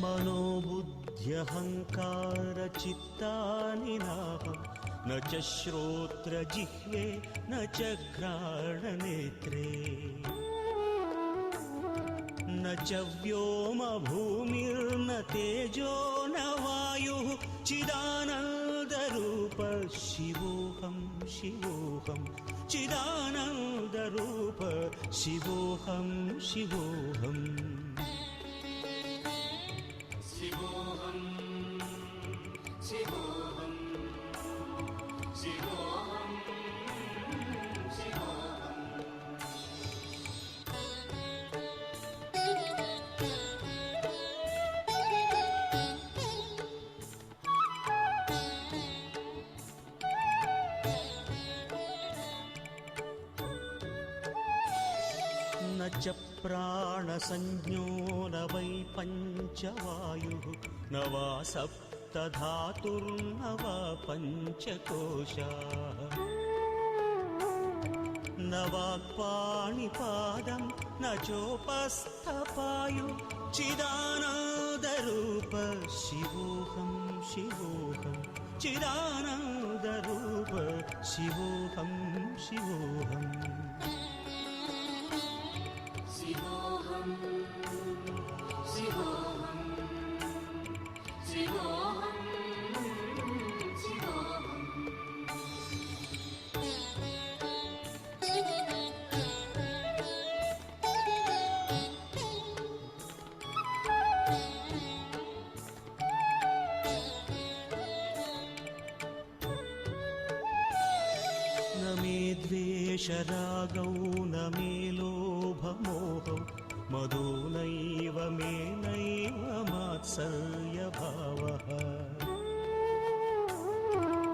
मनोबुद्ध्यहङ्कारचित्तानि नाहं न च श्रोत्रजिह्वे न च घ्राणनेत्रे न च व्योमभूमिर्न तेजो न वायुः चिदानन्दरूप शिवोऽहं शिवोऽहं चिदानन्दरूप शिवोऽहं शिवोऽहम् शिवोऽहं शिवोऽहं शिवोऽहं न च प्राणसंज्ञो न वै पञ्चवायुः न वा सप्तधातुर्न वा पञ्चकोशाः न वाक्पाणिपादं न चोपस्थपायुः चिदानन्दरूप शिवोऽहं शिवोऽहं चिदानन्दरूप शिवोऽहं शिवोऽहम् शिवोऽहं शिवोऽहं शिवोऽहं शिवोऽहम् न मे द्वेषरागौ न मे लोभमोहौ मदो नैव मे नैव मात्सर्यभावः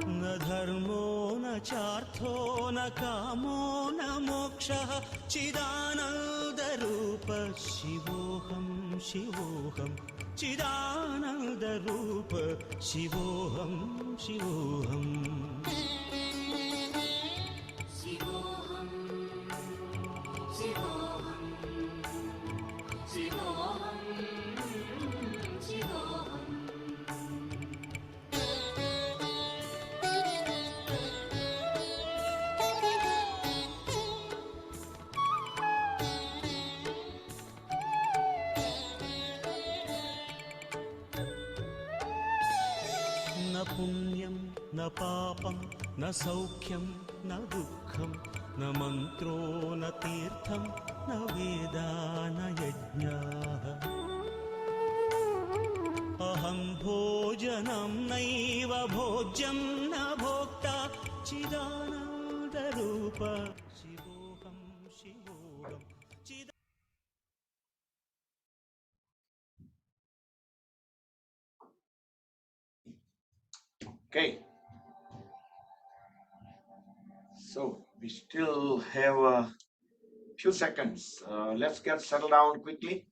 न धर्मो न चार्थो न कामो न मोक्षः चिदानन्दरूप शिवोऽहं शिवोऽहं चिदानन्दरूप शिवोऽहं शिवोऽहम् शिवोऽहं शिवोऽहं शिवोऽहं शिवोऽहम् न पुण्यं न पापं न सौख्यं न दुःखं न मन्त्रो न तीर्थं न वेदा न यज्ञाः अहं भोजनं नैव भोज्यं न भोक्ता चिदानन्दरूप शिवोऽहं शिवोऽहं Okay, so we still have a few seconds. Let's get settled down quickly,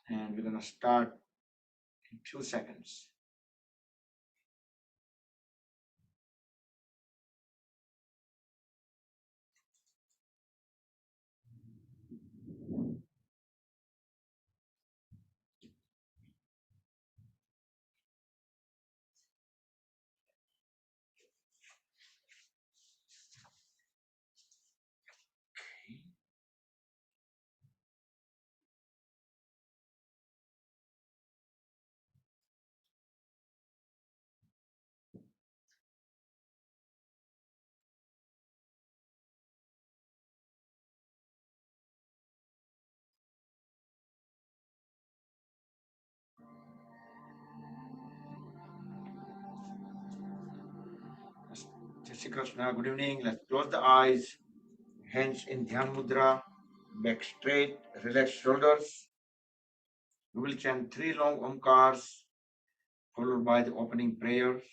and we're going to start in few seconds. Jai Shri Krishna, good evening. Let's close the eyes, hands in Dhyan Mudra, back straight, relax shoulders. We will chant 3 long Omkars, followed by the opening prayers.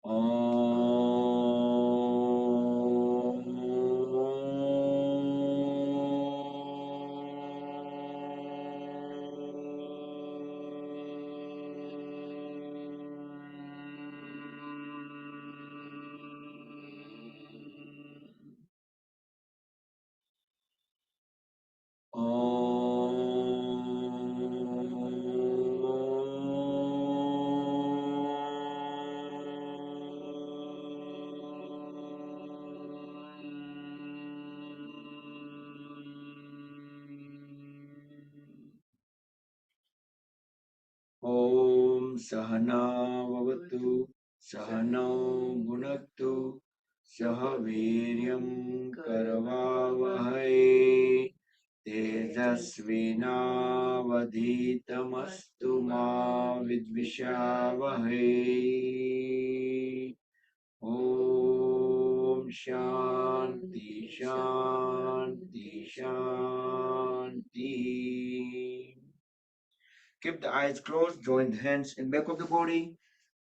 Om Om Sahana Vavatu Sahano Bhunaktu Saha Viryam Karavavahai Tejasvinavadhitamastu ma vidvishavahai. Om Shanti Shanti Shanti. Keep the eyes closed, join the hands in back of the body,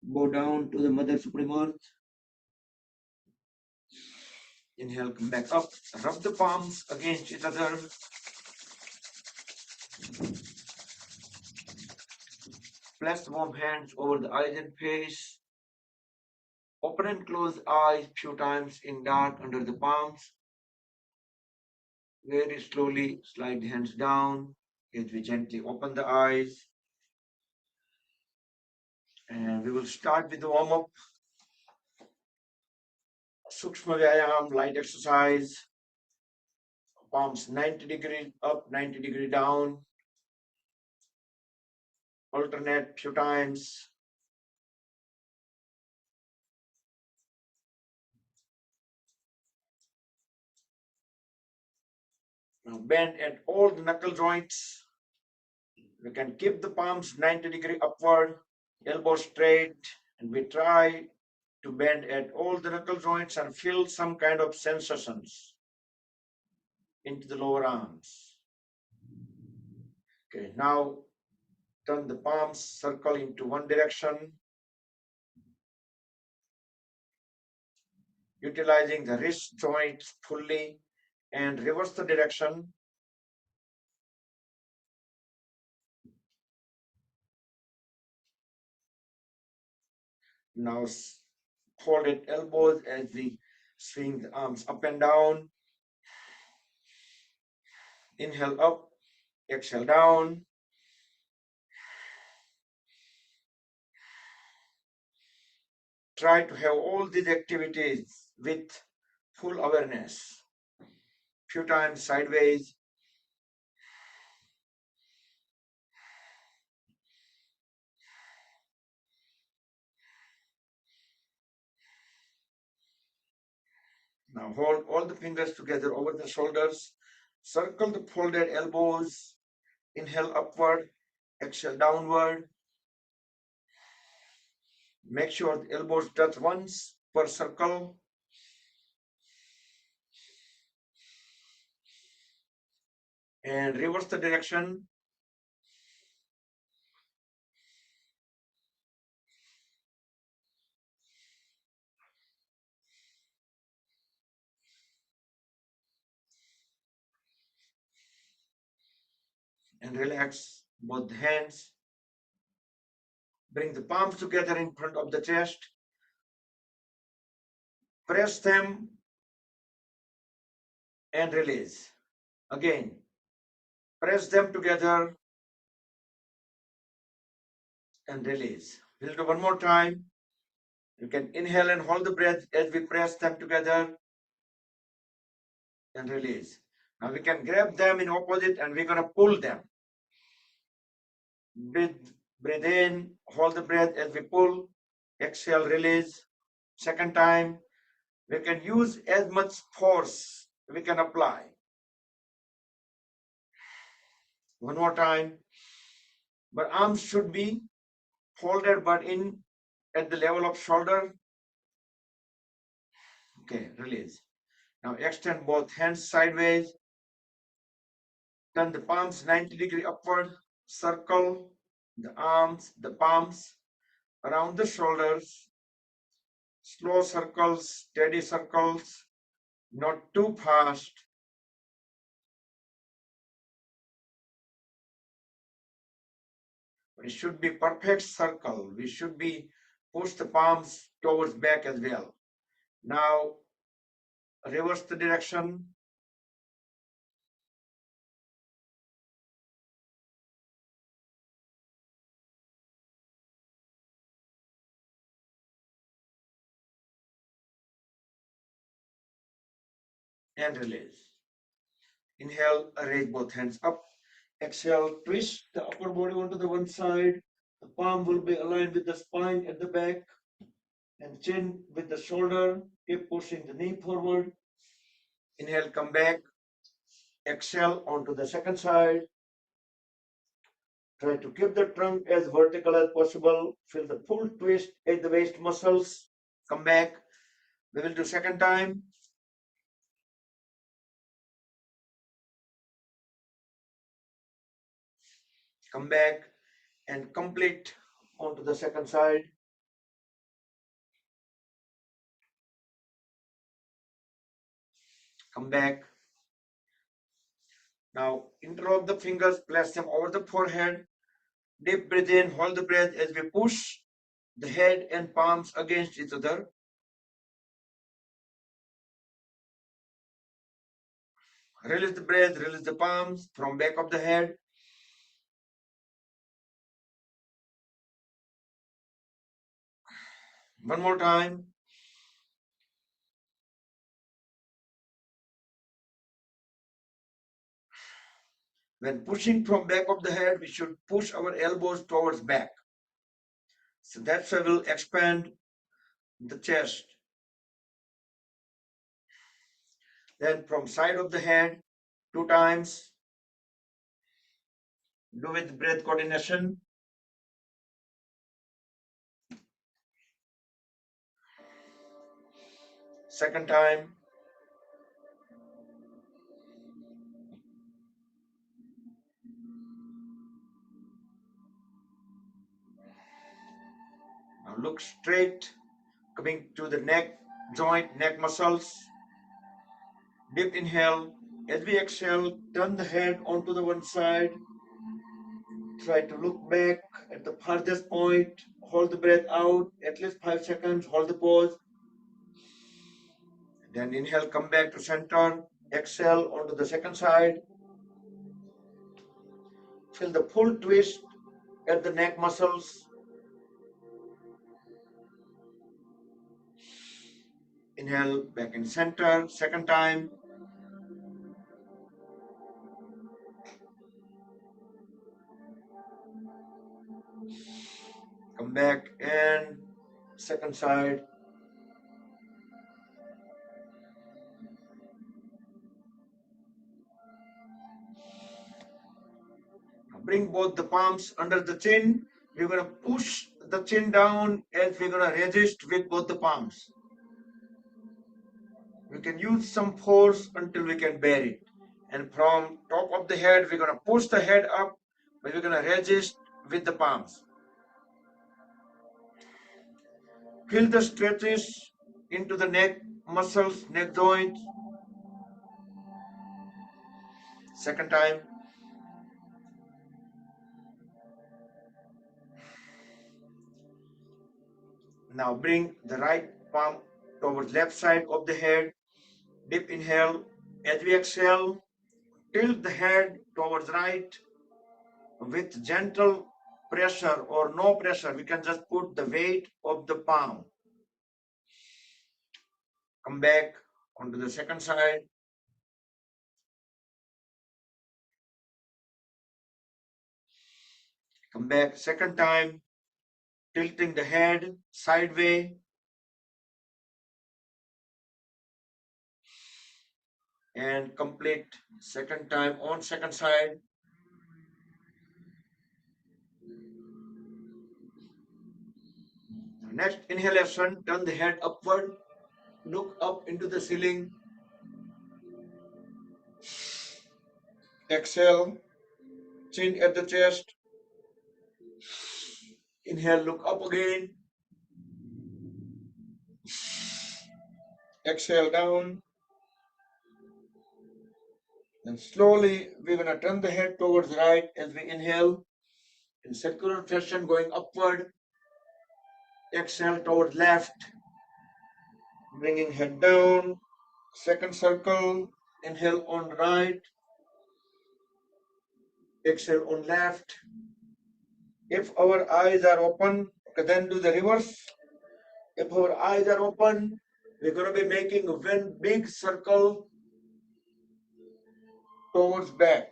bow down to the Mother Supreme Earth. Inhale, come back up, rub the palms against each other. Place the warm hands over the eyes and face. Open and close eyes few times in dark under the palms. Very slowly slide the hands down as we gently open the eyes. And we will start with the warm-up. Sukshma Vyayam, light exercise. Palms 90 degrees up, 90 degrees down. Alternate few times. Now bend at all the knuckle joints. We can keep the palms 90 degrees upward, elbows straight, and we try to bend at all the knuckle joints and feel some kind of sensations into the lower arms. Okay, now turn the palms, circle into one direction, utilizing the wrist joints fully, and reverse the direction. Now folded elbows as we swing the arms up and down. Inhale up, exhale down. Try to have all these activities with full awareness. Few times sideways. Now hold all the fingers together over the shoulders. Circle the folded elbows. Inhale upward, exhale downward. Make sure the elbows touch once per circle. And reverse the direction. And relax both hands. Bring the palms together in front of the chest. Press them and release. Again, press them together and release. We'll do one more time. You can inhale and hold the breath as we press them together and release. Now we can grab them in opposite and we're going to pull them. Breathe in, hold the breath as we pull, exhale, release. Second time, we can use as much force we can apply. One more time, but arms should be folded but in at the level of shoulder. Okay, release. Now extend both hands sideways. Turn the palms 90 degrees upward. Circle the arms, the palms around the shoulders. Slow circles, steady circles, not too fast. It should be perfect circle. We should be push the palms towards back as well. Now reverse the direction. and release. Inhale, raise both hands up. Exhale, twist the upper body onto the one side. The palm will be aligned with the spine at the back and chin with the shoulder. Keep pushing the knee forward. Inhale, come back. Exhale onto the second side. Try to keep the trunk as vertical as possible. Feel the full twist at the waist muscles. Come back. We will do second time. Come back and complete onto the second side. Come back. Now interlock the fingers, place them over the forehead. Deep breathe in, hold the breath as we push the head and palms against each other. Release the breath, release the palms from back of the head. One more time. When pushing from back of the head, we should push our elbows towards back. So that's why we'll expand the chest. Then from side of the head, 2 times. Do with breath coordination. Second time. Now look straight, coming to the neck joint, neck muscles. Deep inhale. As we exhale, turn the head onto the one side. Try to look back at the farthest point. Hold the breath out at least 5 seconds. Hold the pause. Then inhale, come back to center. Exhale onto the second side. Feel the full twist at the neck muscles. Inhale, back in center. Second time. Come back and second side. Now bring both the palms under the chin. We're going to push the chin down as we're going to resist with both the palms. We can use some force until we can bear it. And from top of the head, we're going to push the head up, but we're going to resist with the palms. Feel the stretches into the neck muscles, neck joints. Second time. Now bring the right palm towards left side of the head. Deep inhale. As we exhale, tilt the head towards right with gentle pressure or no pressure. We can just put the weight of the palm. Come back onto the second side. Come back second time, tilting the head sideways. And complete second time on second side. Next inhalation, turn the head upward, look up into the ceiling. Exhale, chin at the chest. Inhale, look up again. Exhale down. Then slowly we're going to turn the head towards right as we inhale in circular fashion going upward. Exhale towards left, bringing head down. Second circle, inhale on right, exhale on left. If our eyes are open, then do the reverse. If our eyes are open, we're going to be making one big circle towards back.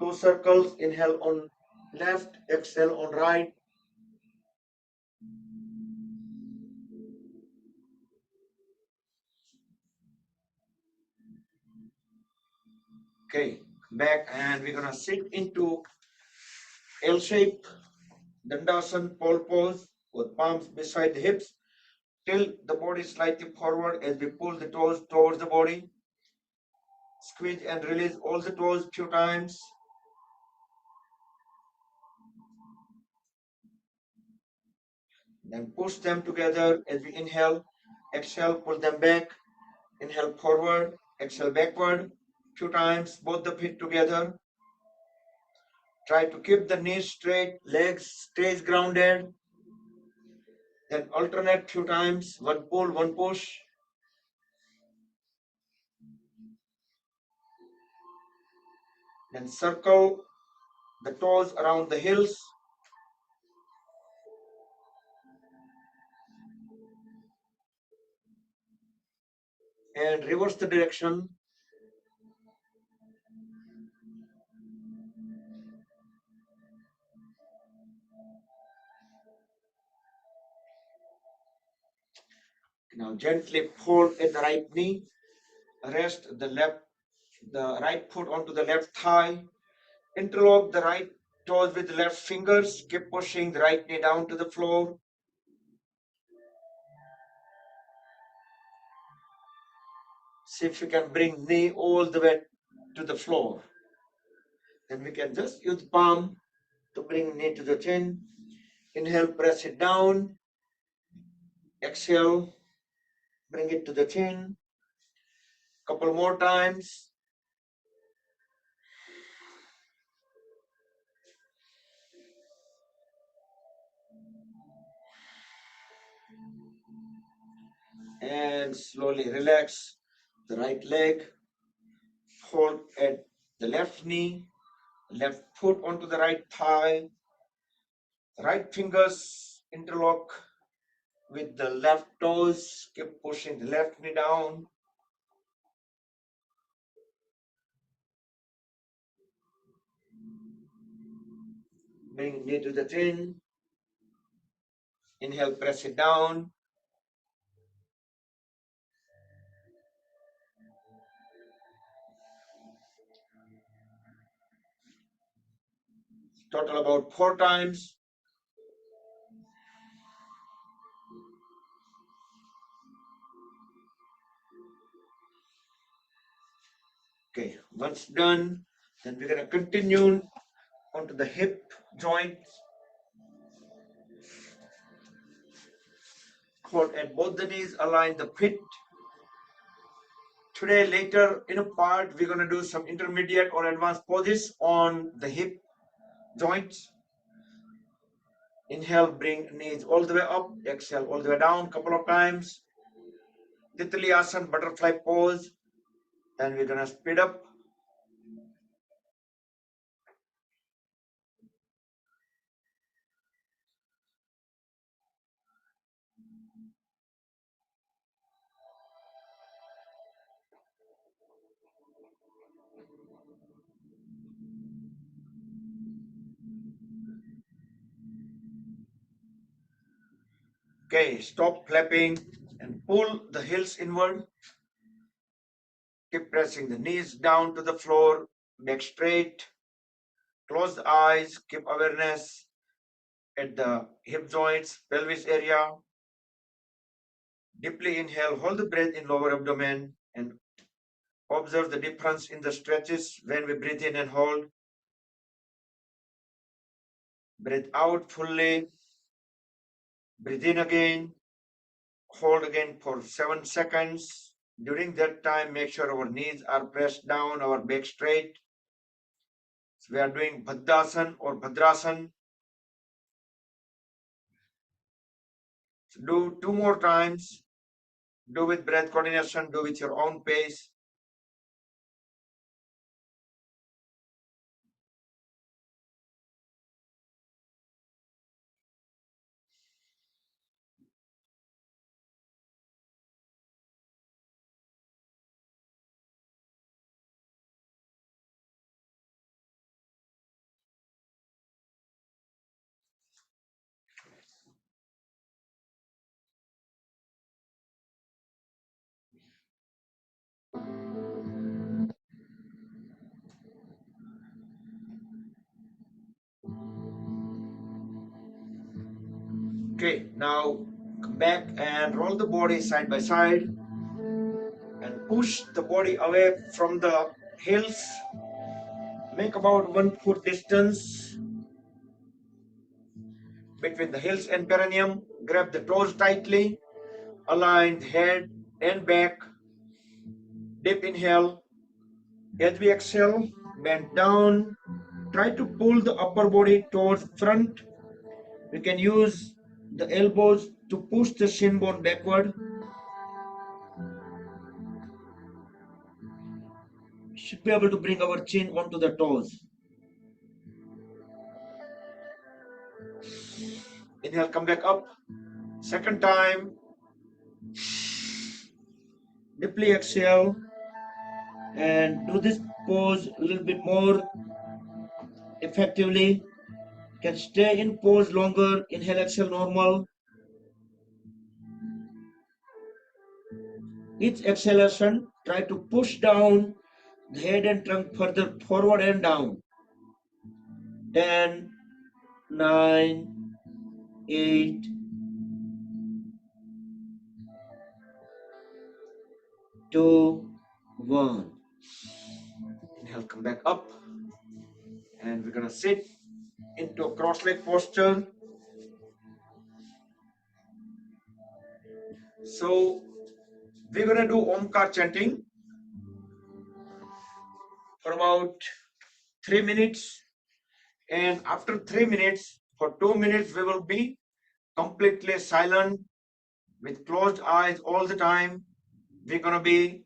2 circles, inhale on left, exhale on right. Okay, back, and we're gonna sit into L shape, Dandasana, pole pose, with palms beside the hips. Tilt the body slightly forward as we pull the toes towards the body. Squeeze and release all the toes few times. Then push them together as we inhale. Exhale, pull them back. Inhale forward, exhale backward. Few times, both the feet together. Try to keep the knees straight, legs stays grounded. Then alternate few times, one pull, one push. Then circle the toes around the heels. And reverse the direction. Now gently fold at the right knee. Rest the right foot onto the left thigh. Interlock the right toes with the left fingers. Keep pushing the right knee down to the floor. See if you can bring knee all the way to the floor. Then we can just use palm to bring knee to the chin. Inhale, press it down. Exhale, bring it to the chin. Couple more times. And slowly relax the right leg. Hold at the left knee, left foot onto the right thigh. Right fingers interlock with the left toes. Keep pushing the left knee down. Bring knee to the chin. Inhale, press it down. Total about 4 times. Okay, once done, then we're going to continue onto the hip joint. Hold at both the knees, align the feet. Today, later in a part, we're going to do some intermediate or advanced poses on the hip joints. Inhale, bring knees all the way up. Exhale, all the way down, couple of times. Titli Asana, butterfly pose. Then we're going to speed up. Okay, stop clapping and pull the heels inward. Keep pressing the knees down to the floor, back straight. Close the eyes, keep awareness at the hip joints, pelvis area. Deeply inhale, hold the breath in lower abdomen and observe the difference in the stretches when we breathe in and hold. Breathe out fully. Breathe in again. Hold again for 7 seconds. During that time, make sure our knees are pressed down, our back straight. So we are doing Bhadrasana or Bhadrasana. So do 2 more times. Do with breath coordination, do with your own pace. Okay, now come back and roll the body side by side and push the body away from the heels. Make about 1 foot distance between the heels and perineum. Grab the toes tightly. Align the head and back. Deep inhale. As we exhale, bend down. Try to pull the upper body towards front. We can use the elbows to push the shin bone backward. Should be able to bring our chin onto the toes. Inhale, come back up. Second time. Deeply exhale and do this pose a little bit more effectively. Can stay in pose longer. Inhale, exhale, normal. Each exhalation, try to push down the head and trunk further forward and down. 10, 9, 8, 2, 1. Inhale, come back up. And we're going to sit into a cross leg posture. So we're going to do Omkar chanting for about 3 minutes. And after 3 minutes, for 2 minutes, we will be completely silent with closed eyes all the time. We're going to be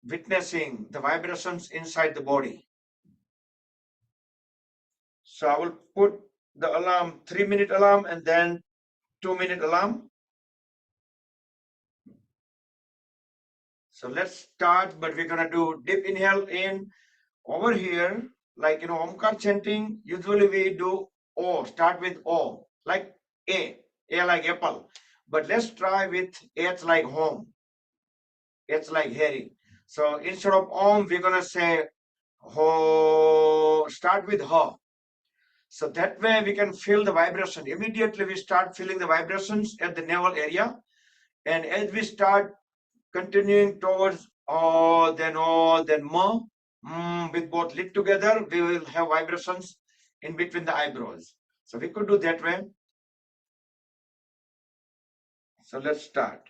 witnessing the vibrations inside the body. So I will put the alarm, 3-minute alarm and then 2-minute alarm. So let's start, but we're going to do deep inhale in. Over here, like, Omkar chanting, usually we do O, start with O, like A like apple. But let's try with H like home, H like Harry. So instead of Om, we're going to say Ho, start with Ho. So that way we can feel the vibration. Immediately we start feeling the vibrations at the navel area. And as we start continuing towards O, then Ma, with both lip together, we will have vibrations in between the eyebrows. So we could do that way. So let's start.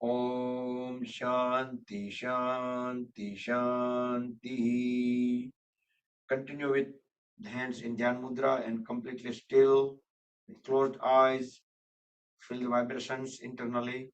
Om Shanti Shanti Shanti. Continue with the hands in Dhyan Mudra and completely still, with closed eyes. Feel the vibrations internally.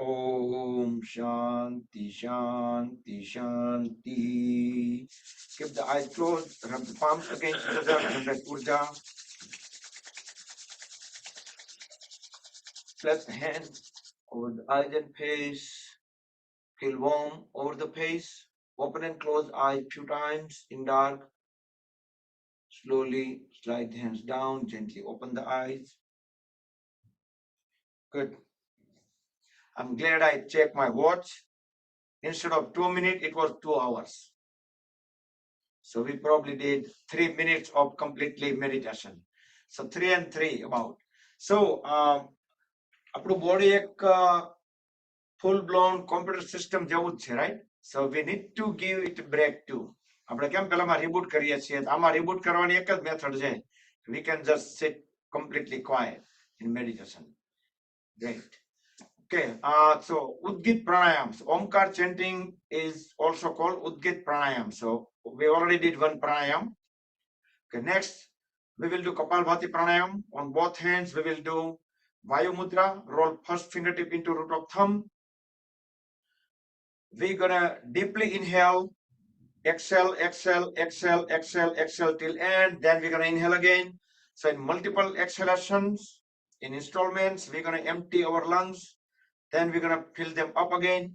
Om Shanti Shanti Shanti. Keep the eyes closed, rub the palms against each other, generate Urja. Place the hand over the eyes and face. Feel warm over the face. Open and close eyes few times in dark. Slowly slide the hands down, gently open the eyes. Good. I'm glad I checked my watch. Instead of 2 minutes, it was 2 hours. So we probably did 3 minutes of completely meditation. So 3 and 3 about. So આપણું body એક full blown computer system જેવું જ છે, right? So we need to give it a break too. આપણે કેમ પેલામાં reboot કરીએ છીએ, આમાં reboot કરવાની એક જ method છે. We can just sit completely quiet in meditation. Great. Okay, so Udgit Pranayam. So Omkar chanting is also called Udgit Pranayam. So we already did one pranayam. Okay, next we will do Kapalbhati Pranayam. On both hands we will do Vayu Mudra. Roll first fingertip into root of thumb. We're gonna deeply inhale Exhale, exhale, exhale, exhale, exhale till end. Then we're going to inhale again. So in multiple exhalations, in installments, we're going to empty our lungs. Then we're going to fill them up again.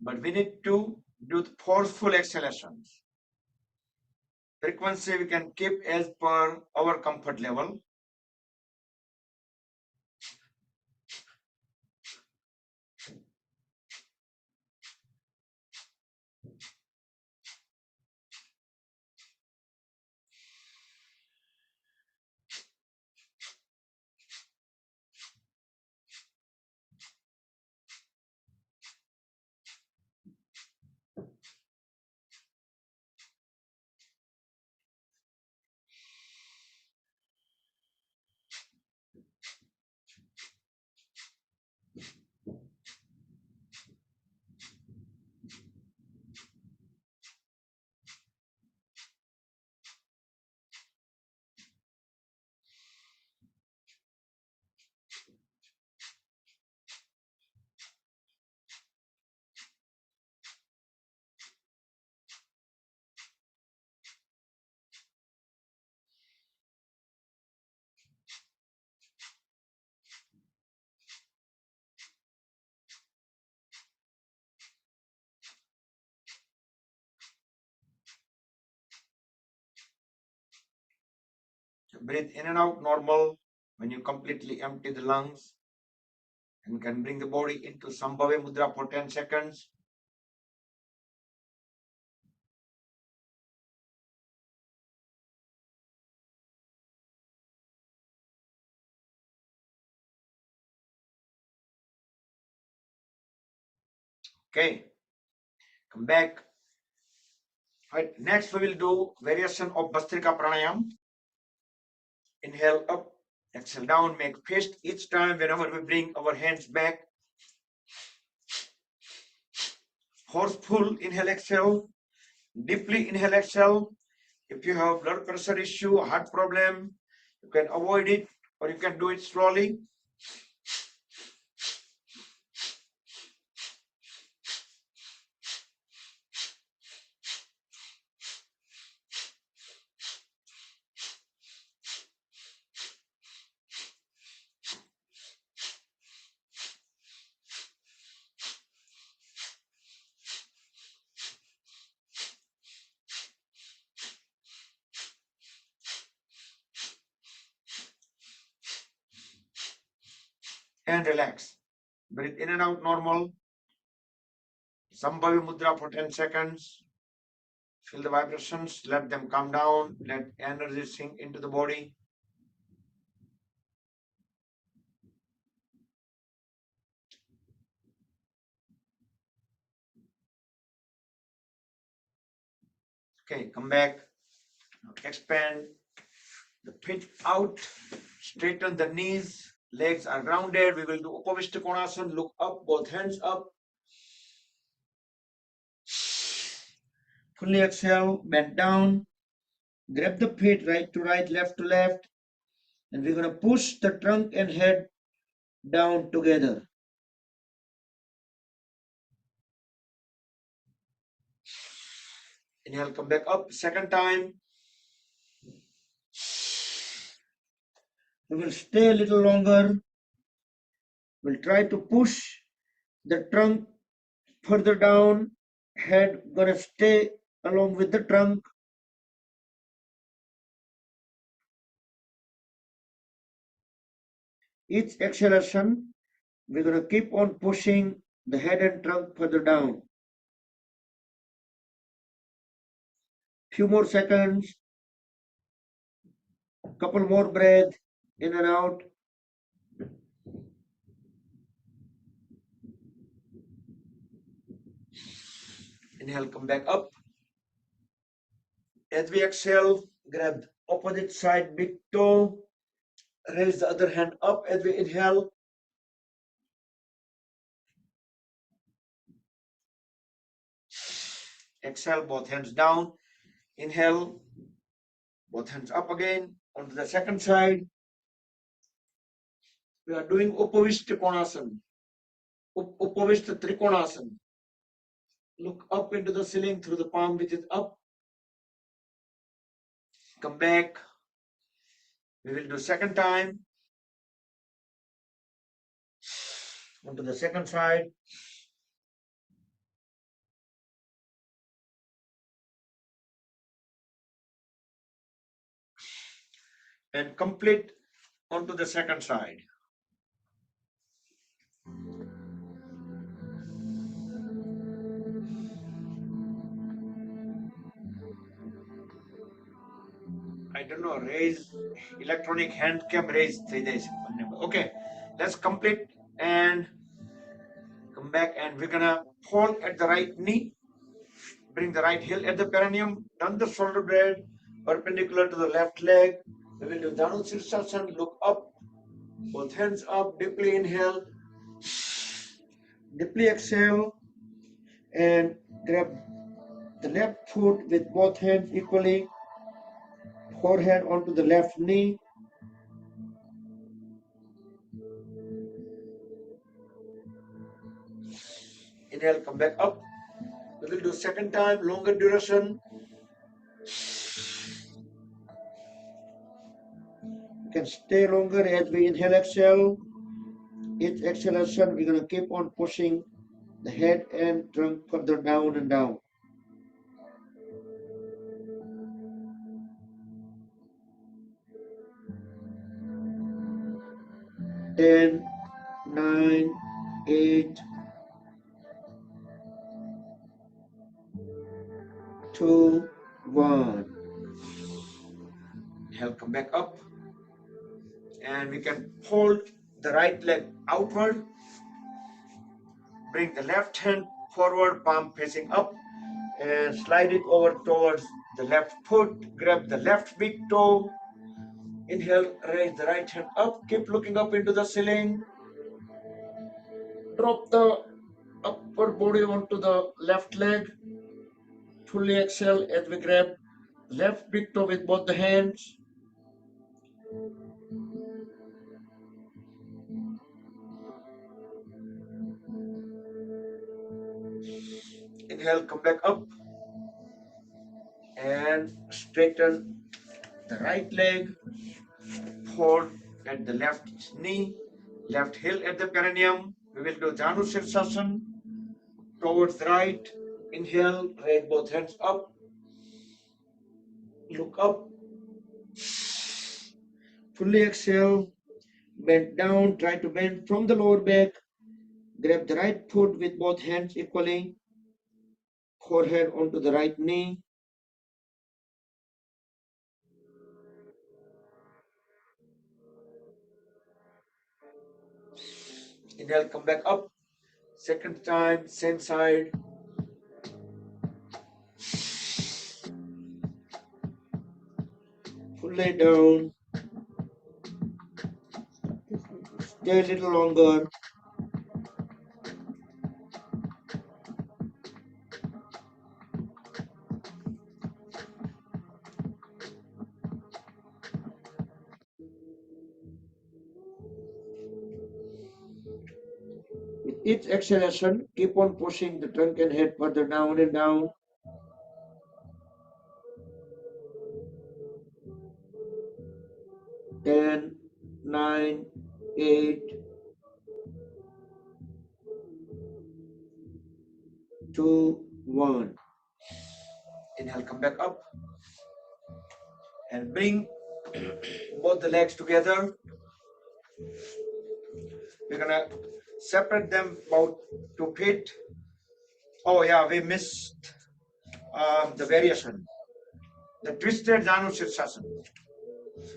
But we need to do the forceful exhalations. Frequency we can keep as per our comfort level. Breathe in and out normal when you completely empty the lungs, and can bring the body into Sambhava Mudra for 10 seconds. Okay, come back. Right, next we will do variation of Bhastrika Pranayam. Inhale up, exhale down, make fist each time whenever we bring our hands back. Forceful inhale, exhale, deeply inhale, exhale. If you have blood pressure issue, heart problem, you can avoid it or you can do it slowly. And relax. Breathe in and out normal. Sambhavi Mudra for 10 seconds. Feel the vibrations, let them come down, let energy sink into the body. Okay, come back. Now expand the feet out, straighten the knees, legs are grounded. We will do Upavishta Konasana. Look up, both hands up. Fully exhale, bend down, grab the feet right to right, left to left, and we're going to push the trunk and head down together. Inhale, come back up. Second time. We will stay a little longer. We'll try to push the trunk further down. Head gonna stay along with the trunk. Each exhalation, we're gonna keep on pushing the head and trunk further down. Few more seconds. Couple more breath in and out. Inhale, come back up. As we exhale, grab opposite side big toe. Raise the other hand up as we inhale. Exhale, both hands down. Inhale, both hands up again. Onto the second side. We are doing Upavishta Konasana. Upavishta Trikonasana. Look up into the ceiling through the palm which is up. Come back. We will do second time. Onto the second side. And complete onto the second side. I don't know, raise electronic hand cam raise okay, let's complete and come back, and we're gonna hold at the right knee, bring the right heel at the perineum, turn the shoulder blade perpendicular to the left leg. We will do Dhanu Sirsasana, look up, both hands up, deeply inhale, deeply exhale, and grab the left foot with both hands equally, forehead onto the left knee. Inhale, come back up. We will do second time, longer duration. You can stay longer as we inhale, exhale. Each exhalation, we're going to keep on pushing the head and trunk further down and down. 10, 9, 8, 2, 1. Inhale, come back up. And we can hold the right leg outward. Bring the left hand forward, palm facing up, and slide it over towards the left foot. Grab the left big toe. Inhale, raise the right hand up. Keep looking up into the ceiling. Drop the upper body onto the left leg. Fully exhale as we grab left big toe with both the hands. Inhale, come back up and straighten the right leg. Hold at the left knee, left heel at the perineum. We will do Janu Sirsasana towards the right. Inhale, raise both hands up. Look up. Fully exhale. Bend down. Try to bend from the lower back. Grab the right foot with both hands equally. Forehead onto the right knee. Inhale, come back up. Second time, same side. Fully down. Stay a little longer. With each exhalation, keep on pushing the trunk and head further down and down. 10, 9, 8, 2, 1. Inhale, come back up and bring both the legs together. We're gonna separate them about 2 feet. Oh yeah, we missed the variation, the twisted Janu Sirsasana.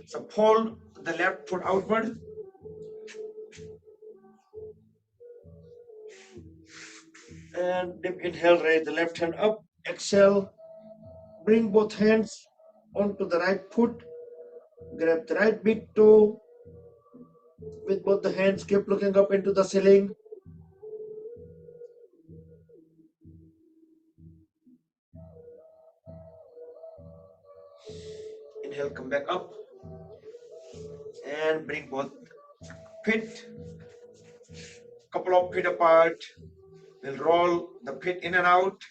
So fold the left foot outward. And deep inhale, raise the left hand up. Exhale, bring both hands onto the right foot. Grab the right big toe with both the hands. Keep looking up into the ceiling. Inhale, come back up and bring both feet couple of feet apart. We'll roll the feet in and out.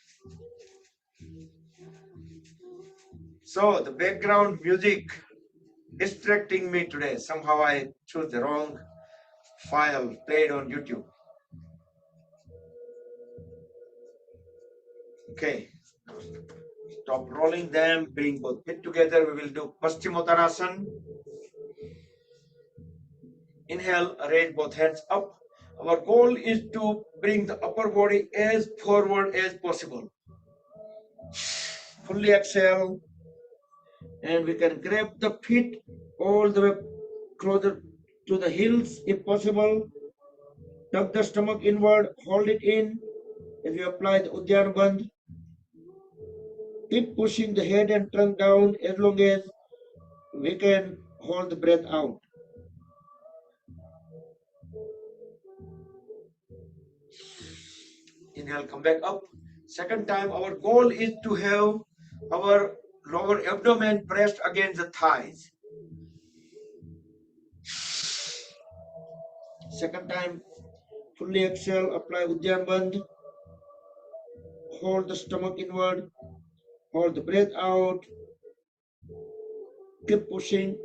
So the background music distracting me today. Somehow I chose the wrong file played on YouTube. Okay. Stop rolling them, bring both feet together. We will do Paschimottanasana. Inhale, raise both hands up. Our goal is to bring the upper body as forward as possible. Fully exhale, and we can grab the feet all the way closer to the heels if possible. Tuck the stomach inward, hold it in. If you apply the Uddiyana Bandh, keep pushing the head and trunk down as long as we can hold the breath out. Inhale, come back up. Second time, our goal is to have our lower abdomen pressed against the thighs. Second time, fully exhale, apply Uddiyana Bandh. Hold the stomach inward, hold the breath out. Keep pushing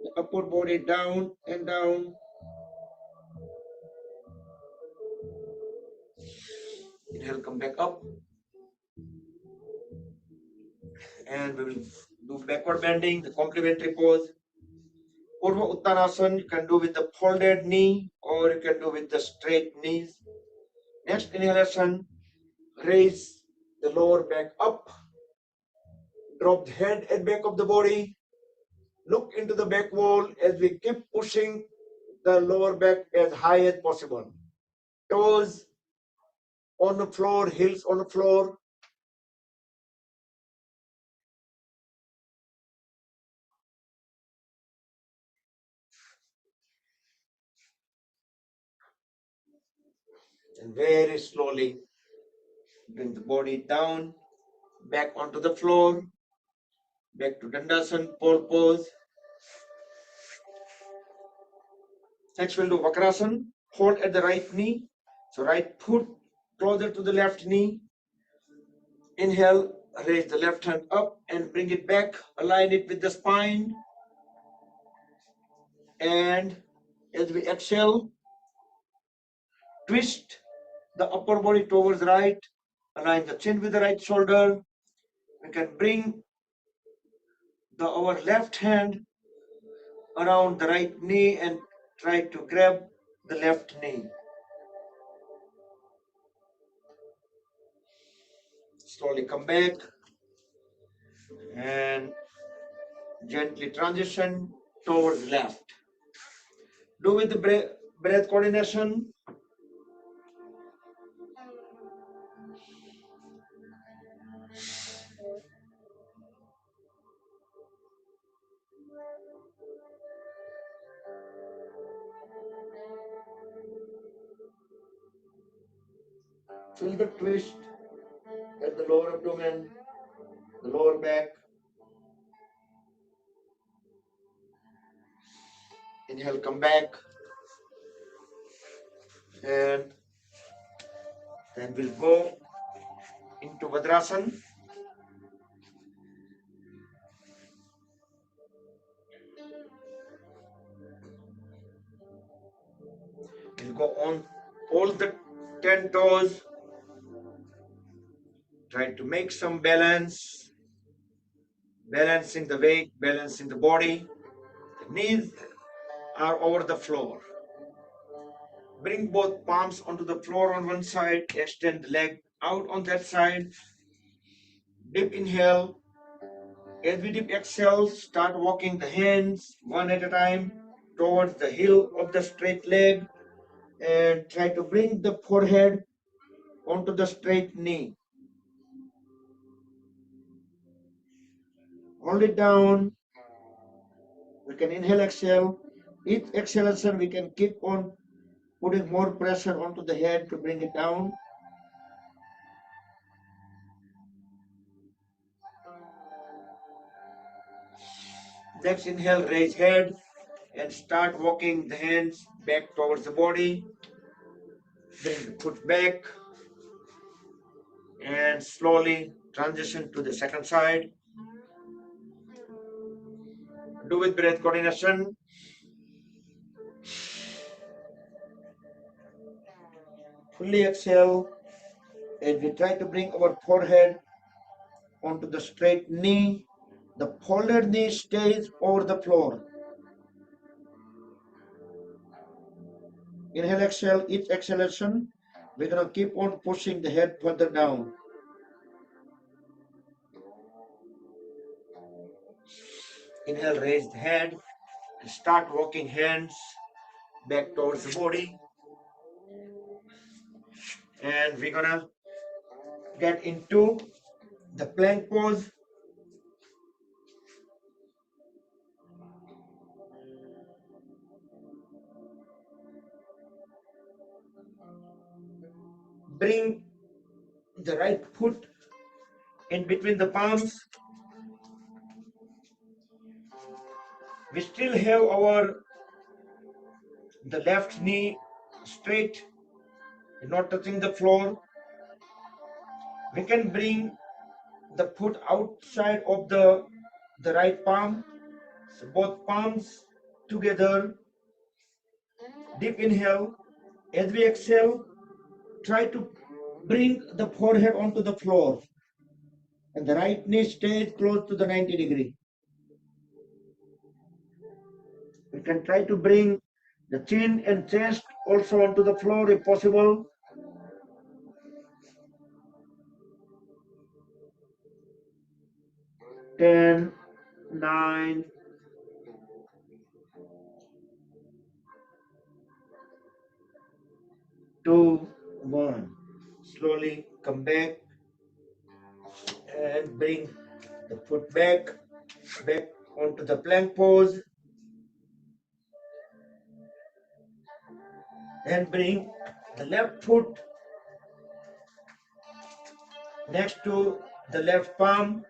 the upper body down and down. Inhale, come back up. And we will do backward bending, the complementary pose. Purva Uttanasana, you can do with the folded knee or you can do with the straight knees. Next inhalation, raise the lower back up. Drop the head and back of the body. Look into the back wall as we keep pushing the lower back as high as possible. Toes on the floor, heels on the floor. And very slowly bring the body down, back onto the floor, back to Dandasana pose. Next we'll do Vakrasana. Hold at the right knee. So right foot closer to the left knee. Inhale, raise the left hand up and bring it back. Align it with the spine. And as we exhale, twist the upper body towards right. Align the chin with the right shoulder. We can bring our left hand around the right knee and try to grab the left knee. Slowly come back and gently transition towards left. Do with the breath coordination. Feel the twist at the lower abdomen, the lower back. Inhale, come back. And then we'll go into Vajrasana. We'll go on all the 10 toes. Try to make some balance. Balancing the weight, balancing the body. The knees are over the floor. Bring both palms onto the floor on one side. Extend the leg out on that side. Deep inhale. As we deep exhale, start walking the hands one at a time towards the heel of the straight leg and try to bring the forehead onto the straight knee. Hold it down. We can inhale, exhale. Each exhalation, we can keep on putting more pressure onto the head to bring it down. Next inhale, raise head and start walking the hands back towards the body. Bring the foot back. and slowly transition to the second side. Do with breath coordination. Fully exhale as we try to bring our forehead onto the straight knee. The folded knee stays over the floor. Inhale, exhale, each exhalation, we're going to keep on pushing the head further down. Inhale, raise the head, and start walking hands back towards the body. And we're going to get into the plank pose. Bring the right foot in between the palms. We still have the left knee straight, not touching the floor. We can bring the foot outside of the right palm. So both palms together. Deep inhale. As we exhale, try to bring the forehead onto the floor. And the right knee stays close to the 90 degree. We can try to bring the chin and chest also onto the floor if possible. 10, 9, 2, 1. Slowly come back and bring the foot back onto the plank pose. And bring the left foot next to the left palm.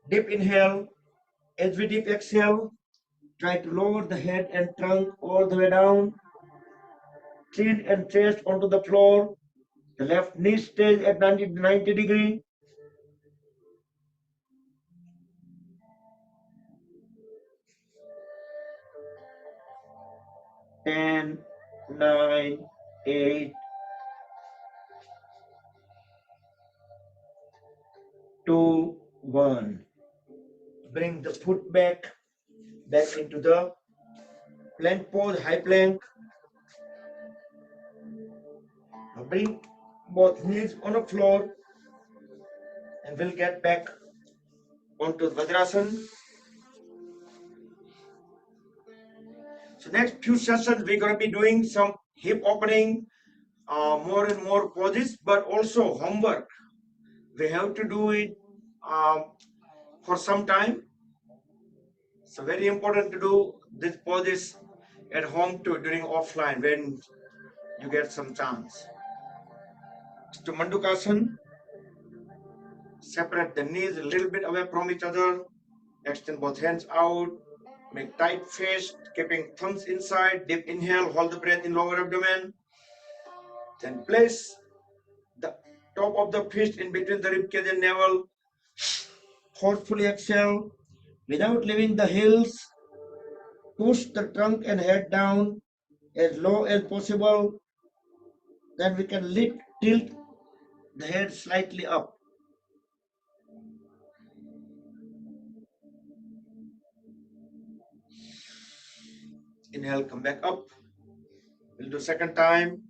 Deep inhale. As we deep exhale, try to lower the head and trunk all the way down. Chin and chest onto the floor. The left knee stays at 90 degree. 10, 9, 8, 2, 1. Bring the foot back into the plank pose, high plank. Now bring both knees on the floor and we'll get back onto Vajrasana. So next few sessions we're going to be doing some hip opening, more and more poses, but also homework. We have to do it for some time. So very important to do these poses at home too during offline when you get some chance. To Mandukasana, separate the knees a little bit away from each other, extend both hands out, make tight fist, keeping thumbs inside, deep inhale, hold the breath in lower abdomen, then place the top of the fist in between the ribcage and navel, forcefully exhale, without leaving the heels, push the trunk and head down as low as possible, then we can tilt the head slightly up. Inhale, come back up. We'll do second time.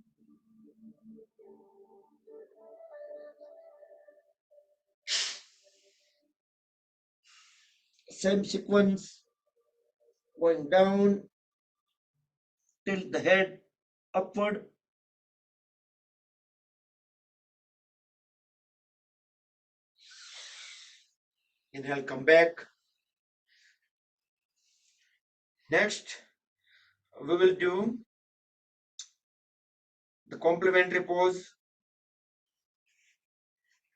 Same sequence, going down, tilt the head upward. Inhale, come back. Next, we will do the complementary pose.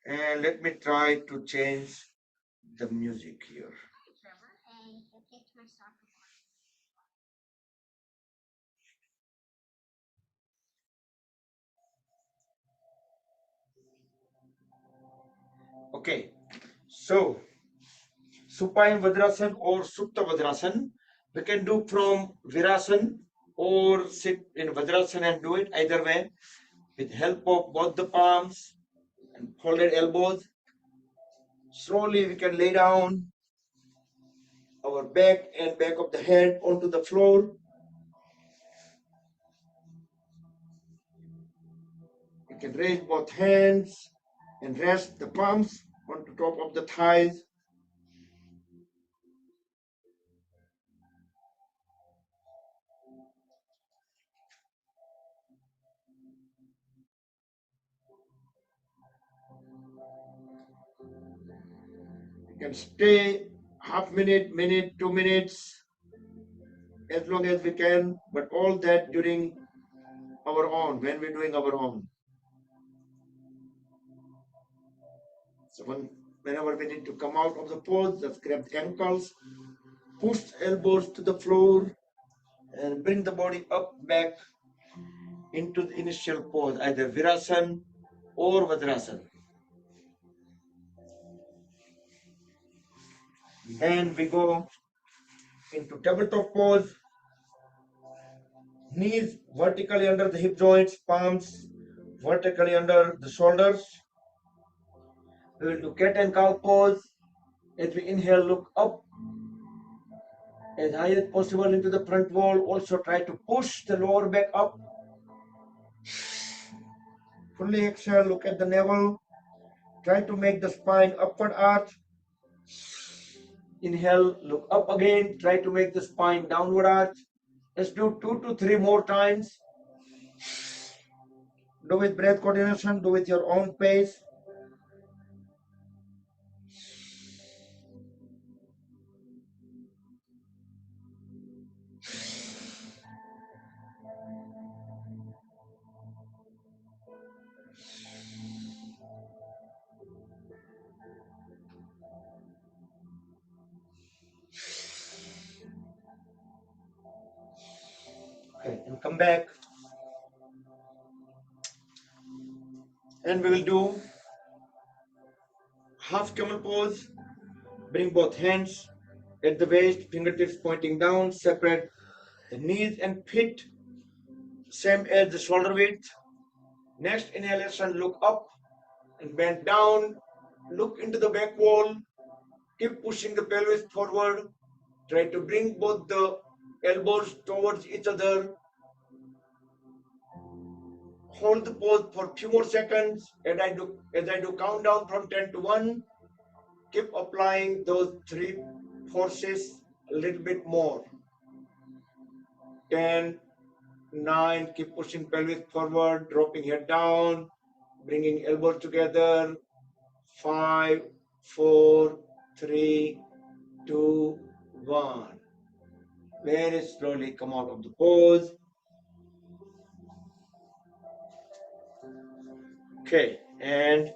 And let me try to change the music here. Okay, so supine Vajrasan or Supta Vajrasan, we can do from Virasan or sit in Vajrasan and do it either way with help of both the palms and folded elbows. Slowly we can lay down our back and back of the head onto the floor. You can raise both hands and rest the palms on the top of the thighs. You can stay half minute, minute, 2 minutes, as long as we can, but all that during our own, when we're doing our own. So whenever we need to come out of the pose, just grab the ankles, push elbows to the floor, and bring the body up back into the initial pose, either Virasan or Vajrasan. Then we go into tabletop pose, knees vertically under the hip joints, palms vertically under the shoulders. We will do cat and cow pose. As we inhale, look up as high as possible into the front wall. Also try to push the lower back up. Fully exhale, look at the navel. Try to make the spine upward arch. Inhale, look up again. Try to make the spine downward arch. Let's do 2 to 3 more times. Do with breath coordination, do with your own pace. Okay, and come back. And we will do half camel pose. Bring both hands at the waist, fingertips pointing down, separate the knees and feet, same as the shoulder width. Next inhalation, look up and bend down, look into the back wall, keep pushing the pelvis forward, try to bring both the elbows towards each other. Hold the pose for a few more seconds as I do countdown from 10 to 1. Keep applying those 3 forces a little bit more. 10, 9, keep pushing pelvis forward, dropping head down, bringing elbows together. 5, 4, 3, 2, 1. Very slowly come out of the pose. Okay, and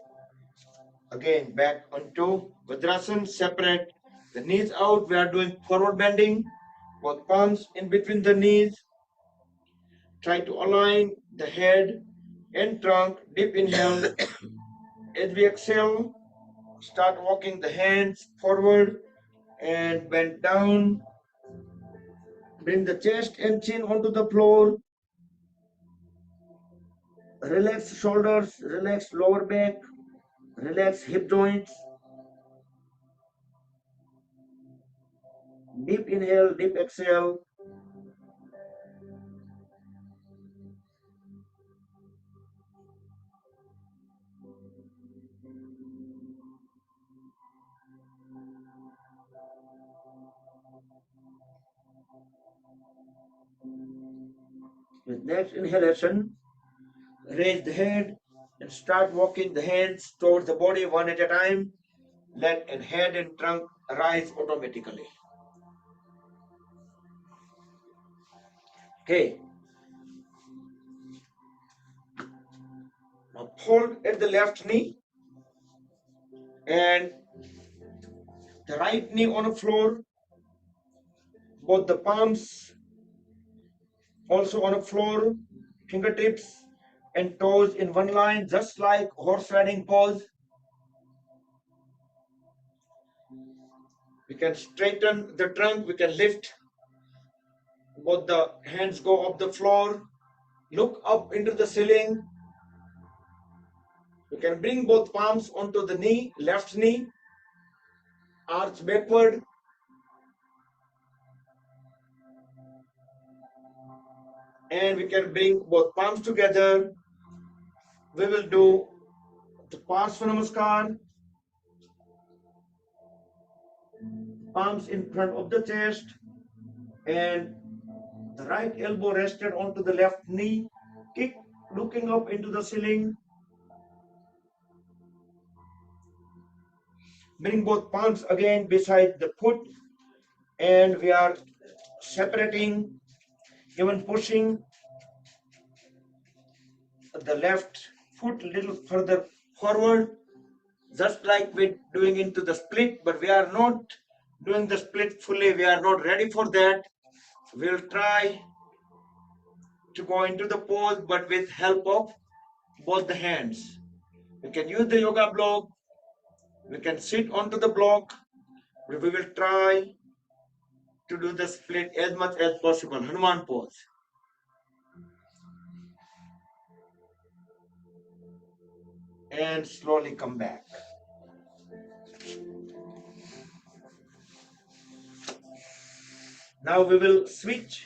again back onto Vajrasan, separate the knees out. We are doing forward bending, both palms in between the knees. Try to align the head and trunk. Deep inhale. As we exhale, start walking the hands forward and bend down. Bring the chest and chin onto the floor. Relax shoulders, relax lower back, relax hip joints. Deep inhale, deep exhale. With next inhalation, raise the head and start walking the hands towards the body one at a time. Let head and trunk rise automatically. Okay. Now hold at the left knee and the right knee on the floor. Both the palms also on the floor. Fingertips and toes in one line, just like horse riding pose. We can straighten the trunk. We can lift. Both the hands go off the floor. Look up into the ceiling. You can bring both palms onto the knee, left knee. Arch backward. And we can bring both palms together. We will do the Parsva Namaskar. Palms in front of the chest. And the right elbow rested onto the left knee. Keep looking up into the ceiling. Bring both palms again beside the foot. And we are separating, even pushing the left foot a little further forward, just like we're doing into the split, but we are not doing the split fully. We are not ready for that. We'll try to go into the pose, but with help of both the hands. We can use the yoga block. We can sit onto the block. We will try to do the split as much as possible. Hanuman pose. And slowly come back. Now we will switch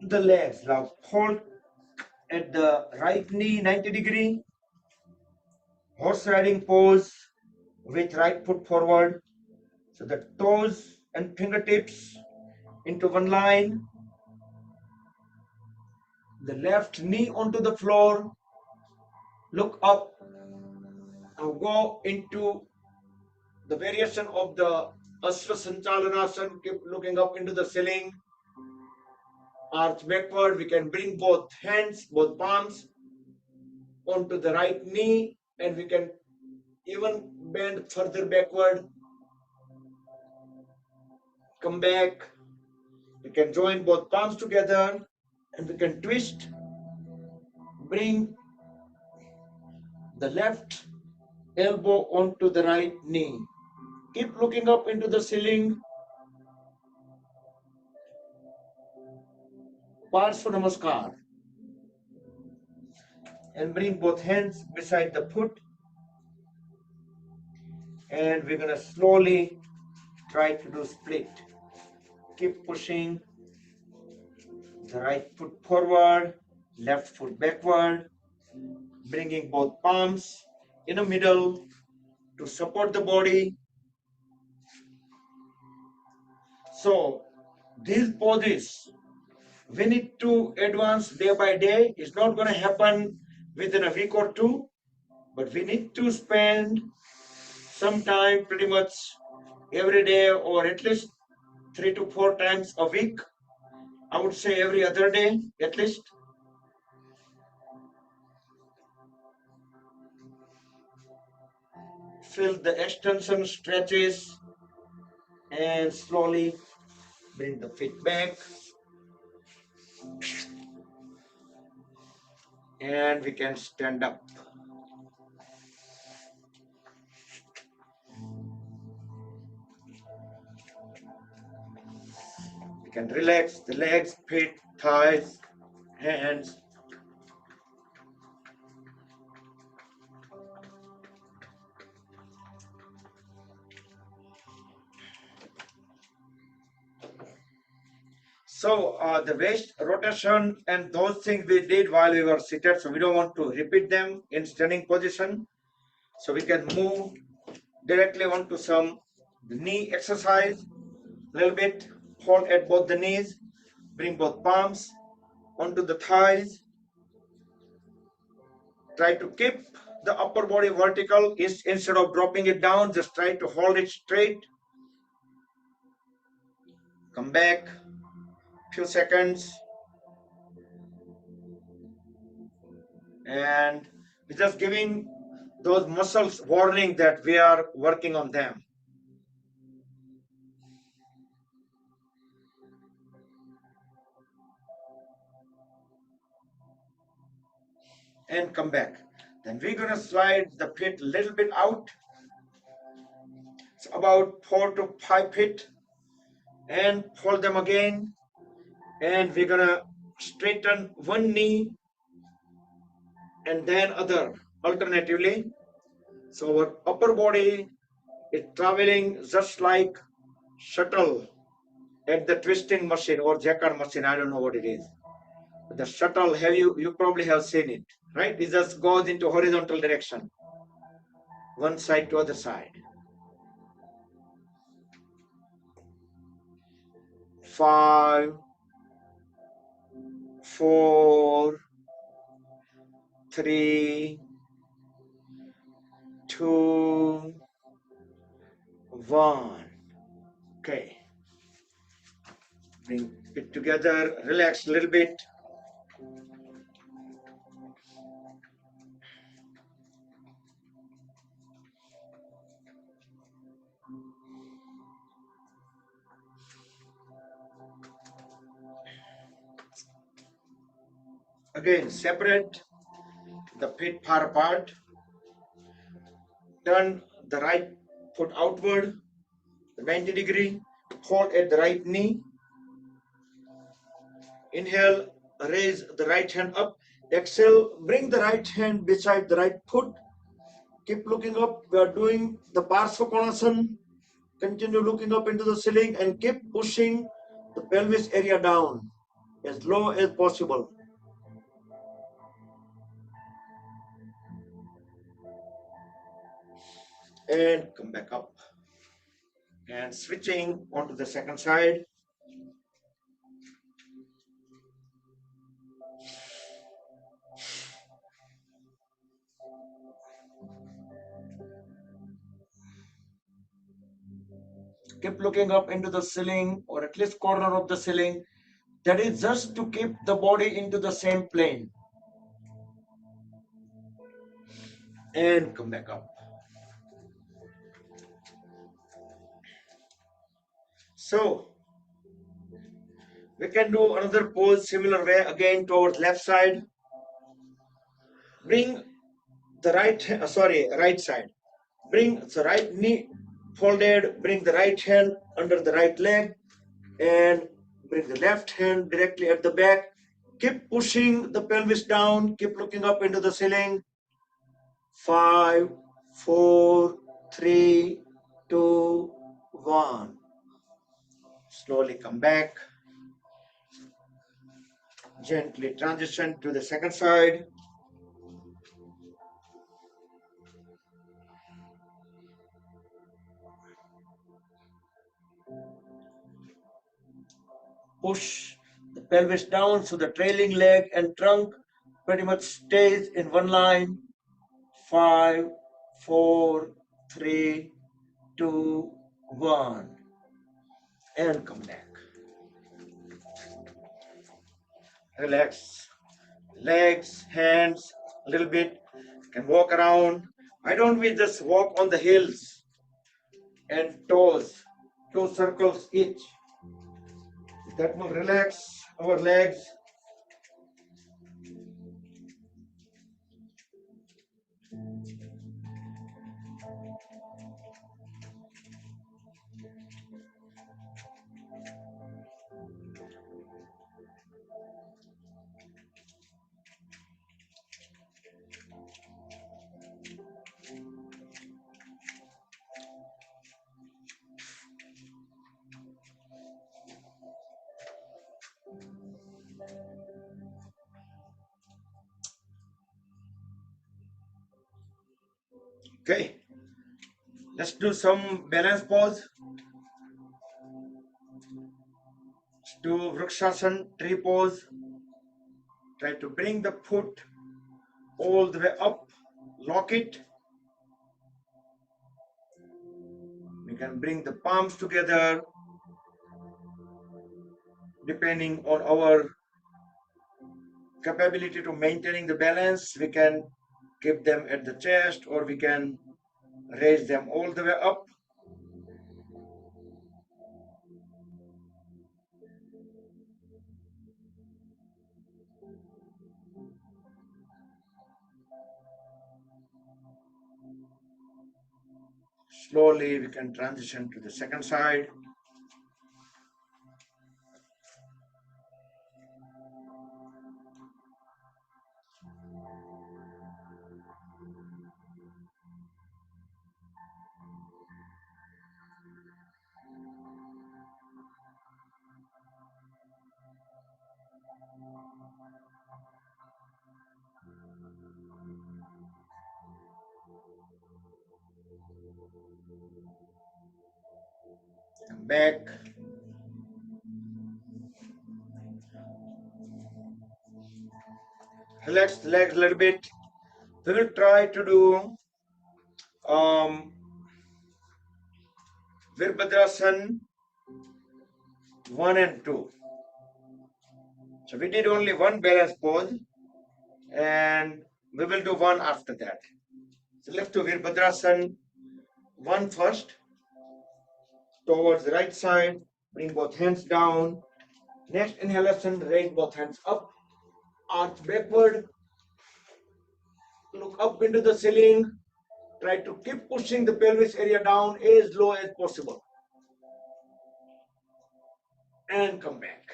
the legs. Now hold at the right knee 90 degree. Horse riding pose with right foot forward. So the toes and fingertips into one line. The left knee onto the floor. Look up. Now go into the variation of the Asva Sanchalanasana. Keep looking up into the ceiling. Arch backward. We can bring both hands, both palms onto the right knee, and we can even bend further backward. Come back. We can join both palms together and we can twist. Bring the left elbow onto the right knee. Keep looking up into the ceiling. Parsva Namaskar. And bring both hands beside the foot. And we're going to slowly try to do split. Keep pushing the right foot forward, left foot backward, bringing both palms in the middle to support the body. So these poses, we need to advance day by day. It's not going to happen within a week or two, but we need to spend some time pretty much every day or at least 3 to 4 times a week. I would say every other day at least. Feel the extension stretches and slowly bring the feet back. And we can stand up. We can relax the legs, feet, thighs, hands. So the waist rotation and those things we did while we were seated, so we don't want to repeat them in standing position. So we can move directly onto some knee exercise, a little bit, hold at both the knees, bring both palms onto the thighs. Try to keep the upper body vertical instead of dropping it down, just try to hold it straight. Come back, few seconds. And we're just giving those muscles warning that we are working on them. And come back. Then we're going to slide the feet a little bit out. So about 4 to 5 feet, and fold them again. And we're gonna straighten one knee and then other alternatively. So our upper body is traveling just like shuttle at the twisting machine or jacquard machine. I don't know what it is. The shuttle, you probably have seen it, right? It just goes into horizontal direction, one side to other side. 5, 4, 3, 2, 1. Okay. Bring it together, relax a little bit. Again, separate the feet far apart. Turn the right foot outward, 90 degree, hold at the right knee. Inhale, raise the right hand up. Exhale, bring the right hand beside the right foot. Keep looking up. We are doing the Parsvakonasana. Continue looking up into the ceiling and keep pushing the pelvis area down as low as possible. And come back up. And switching onto the second side. Keep looking up into the ceiling or at least corner of the ceiling. That is just to keep the body into the same plane. And come back up. So we can do another pose similar way again towards left side. Bring the right side. Bring the right knee folded, bring the right hand under the right leg and bring the left hand directly at the back. Keep pushing the pelvis down, keep looking up into the ceiling. 5, 4, 3, 2, 1. Slowly come back. Gently transition to the second side. Push the pelvis down so the trailing leg and trunk pretty much stays in one line. 5, 4, 3, 2, 1. And come back. Relax. Legs, hands, a little bit. Can walk around. Why don't we just walk on the heels and toes, 2 circles each. That will relax our legs. Okay, let's do some balance pose. Let's do Vrikshasana, tree pose. Try to bring the foot all the way up, lock it. We can bring the palms together depending on our capability to maintaining the balance. We can keep them at the chest or we can raise them all the way up. Slowly we can transition to the second side. Back. Relax the legs a little bit. We will try to do Virabhadrasana 1 and 2. So we did only one balance pose and we will do one after that. So let's do Virabhadrasana 1 first. Towards the right side, bring both hands down. Next inhalation, raise both hands up, arch backward, look up into the ceiling. Try to keep pushing the pelvis area down as low as possible. And come back.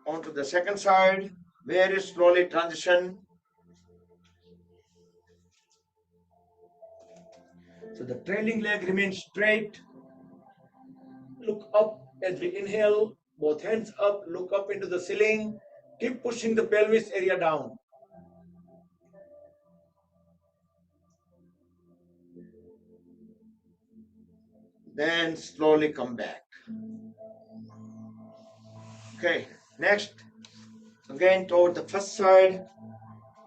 Onto the second side, very slowly transition. So the trailing leg remains straight. Look up as we inhale, both hands up, look up into the ceiling. Keep pushing the pelvis area down. Then slowly come back. Okay, next, again toward the first side,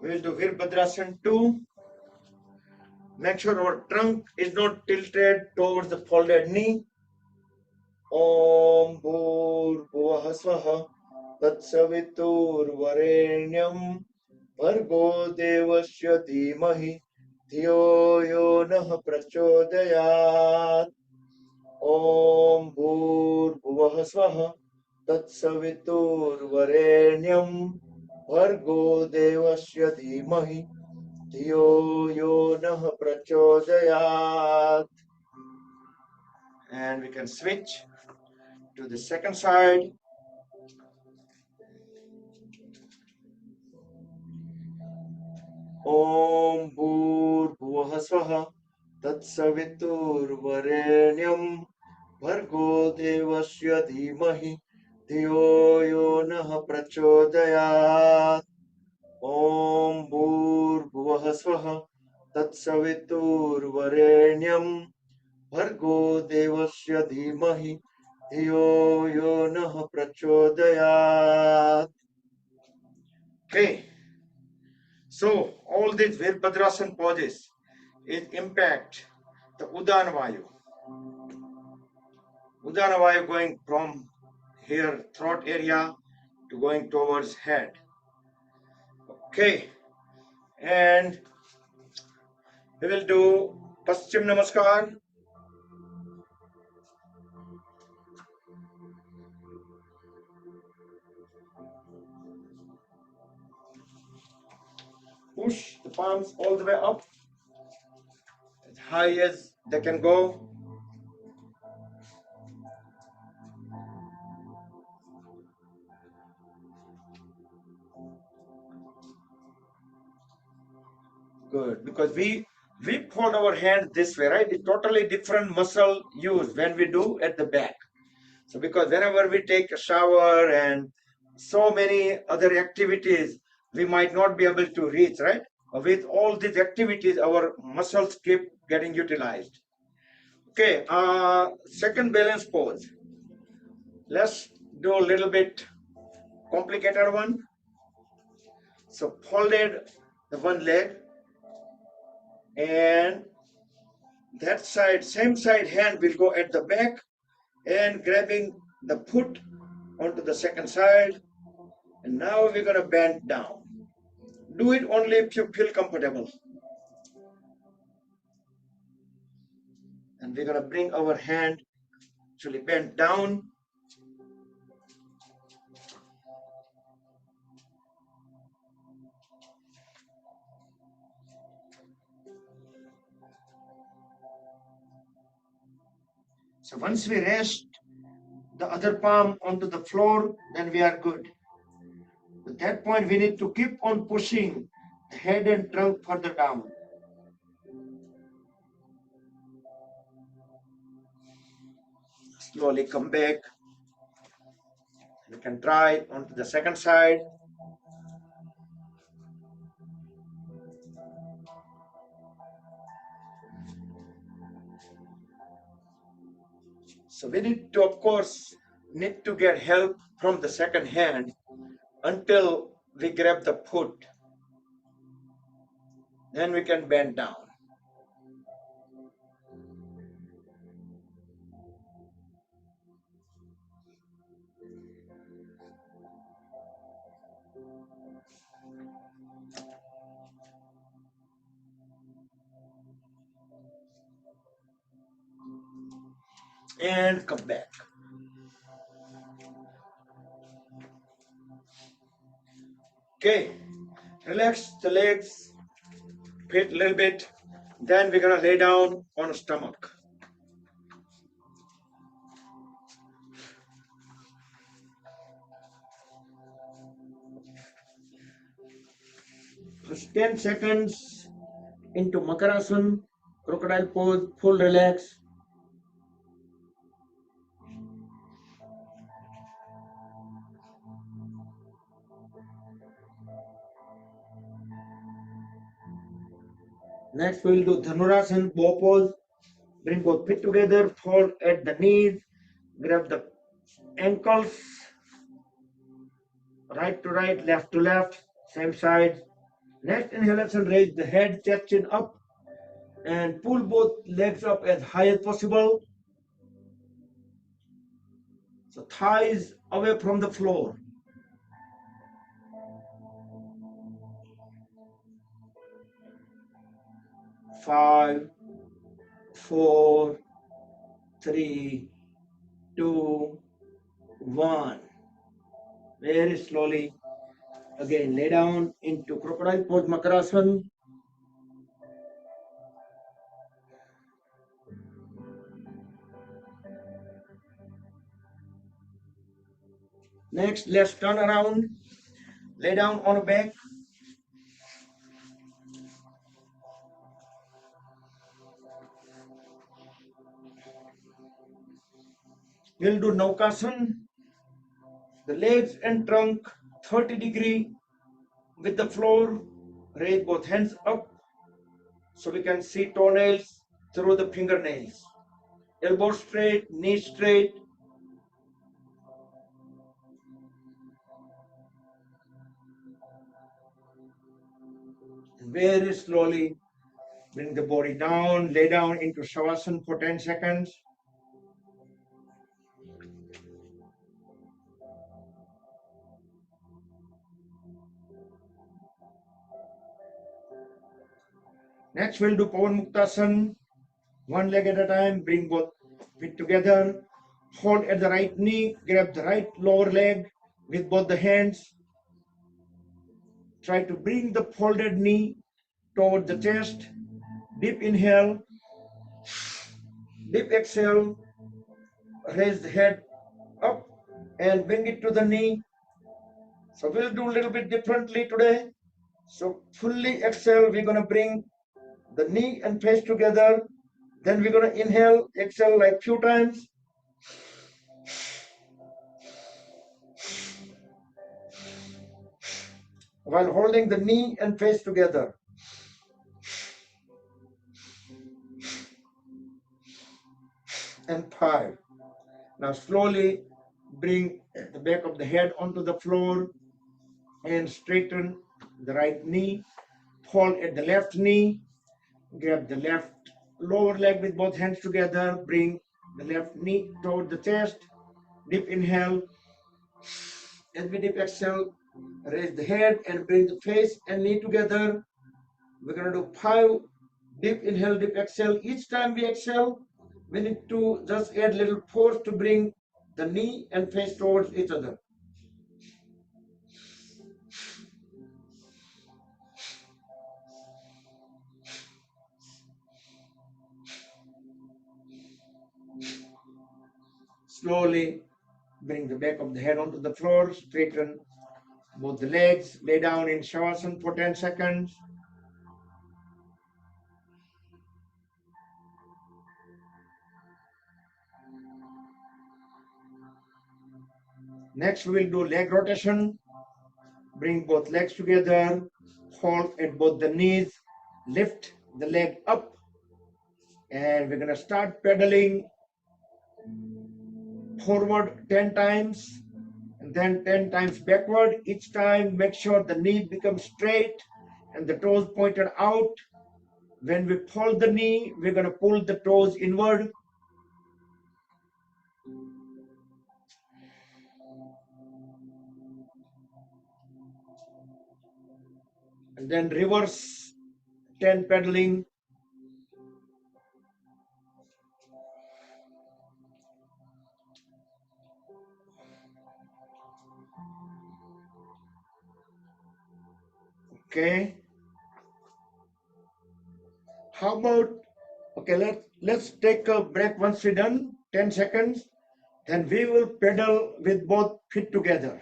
we will do Virabhadrasana 2. Make sure our trunk is not tilted towards the folded knee. Om Bhurbhuvah Swaha Tatsaviturvarenyam Bhargo Devasya Dhimahi Dhiyo Yo Nah Prachodayat. Om Bhurbhuvah Swaha Tatsaviturvarenyam Bhargo Devasya Dhimahi Dhiyo Yo Nah Prachodayat. And we can switch to the second side. Om Bhurbhuvah Swaha Tatsaviturvarenyam Bhargo Devasya Dhimahi Dhiyo Yo Nah Prachodayat. Om Bhurbhuvah Swaha Tatsaviturvarenyam Bhargo Devasya Dhimahi Dhiyo Yo Nah Prachodayat. Okay. So all these Virabhadrasana poses is impact the Udana Vayu. Udana Vayu going from here throat area to going towards head. Okay, and we will do Paschim Namaskar. Push the palms all the way up as high as they can go. Good, because we fold our hand this way, right? It's totally different muscle use when we do at the back. So because whenever we take a shower and so many other activities, we might not be able to reach, right? With all these activities, our muscles keep getting utilized. Okay, second balance pose. Let's do a little bit complicated one. So folded the one leg and that side, same side hand will go at the back and grabbing the foot onto the second side. And now we're going to bend down. Do it only if you feel comfortable. And we're going to bring our hand actually bent down. So once we rest the other palm onto the floor, then we are good. At that point, we need to keep on pushing the head and trunk further down. Slowly come back. We can try onto the second side. So we need to, of course, need to get help from the second hand until we grab the foot. Then we can bend down. And come back. Okay, relax the legs, feet a little bit. Then we're gonna lay down on a stomach. First 10 seconds into Makarasana, crocodile pose, full relax. Next, we'll do Dhanurasana, bow pose. Bring both feet together, fold at the knees, grab the ankles, right to right, left to left, same side. Next inhalation, raise the head, chest chin up, and pull both legs up as high as possible. So thighs away from the floor. 5, 4, 3, 2, 1. Very slowly. Again, lay down into crocodile pose, Makarasana. Next, let's turn around. Lay down on a back. We'll do Naukasana. The legs and trunk 30-degree with the floor. Raise both hands up so we can see toenails through the fingernails. Elbow straight, knee straight. Very slowly bring the body down, lay down into Shavasana for 10 seconds. Next, we'll do Pavan Muktasana. One leg at a time, bring both feet together. Hold at the right knee, grab the right lower leg with both the hands. Try to bring the folded knee toward the chest. Deep inhale, deep exhale. Raise the head up and bring it to the knee. So we'll do a little bit differently today. So fully exhale, we're gonna bring the knee and face together. Then we're gonna inhale, exhale like few times. While holding the knee and face together. And 5. Now slowly bring the back of the head onto the floor and straighten the right knee. Hold at the left knee. Grab the left lower leg with both hands together. Bring the left knee toward the chest. Deep inhale. As we deep exhale, raise the head and bring the face and knee together. We're going to do 5 deep inhale, deep exhale. Each time we exhale, we need to just add little force to bring the knee and face towards each other. Slowly bring the back of the head onto the floor, straighten both the legs, lay down in Shavasana for 10 seconds. Next, we will do leg rotation. Bring both legs together, hold at both the knees, lift the leg up, and we're going to start pedaling forward 10 times and then 10 times backward. Each time, make sure the knee becomes straight and the toes pointed out. When we fold the knee, we're going to pull the toes inward. And then reverse 10 pedaling. Okay. How about, okay, let's take a break once we're done, 10 seconds. Then we will pedal with both feet together.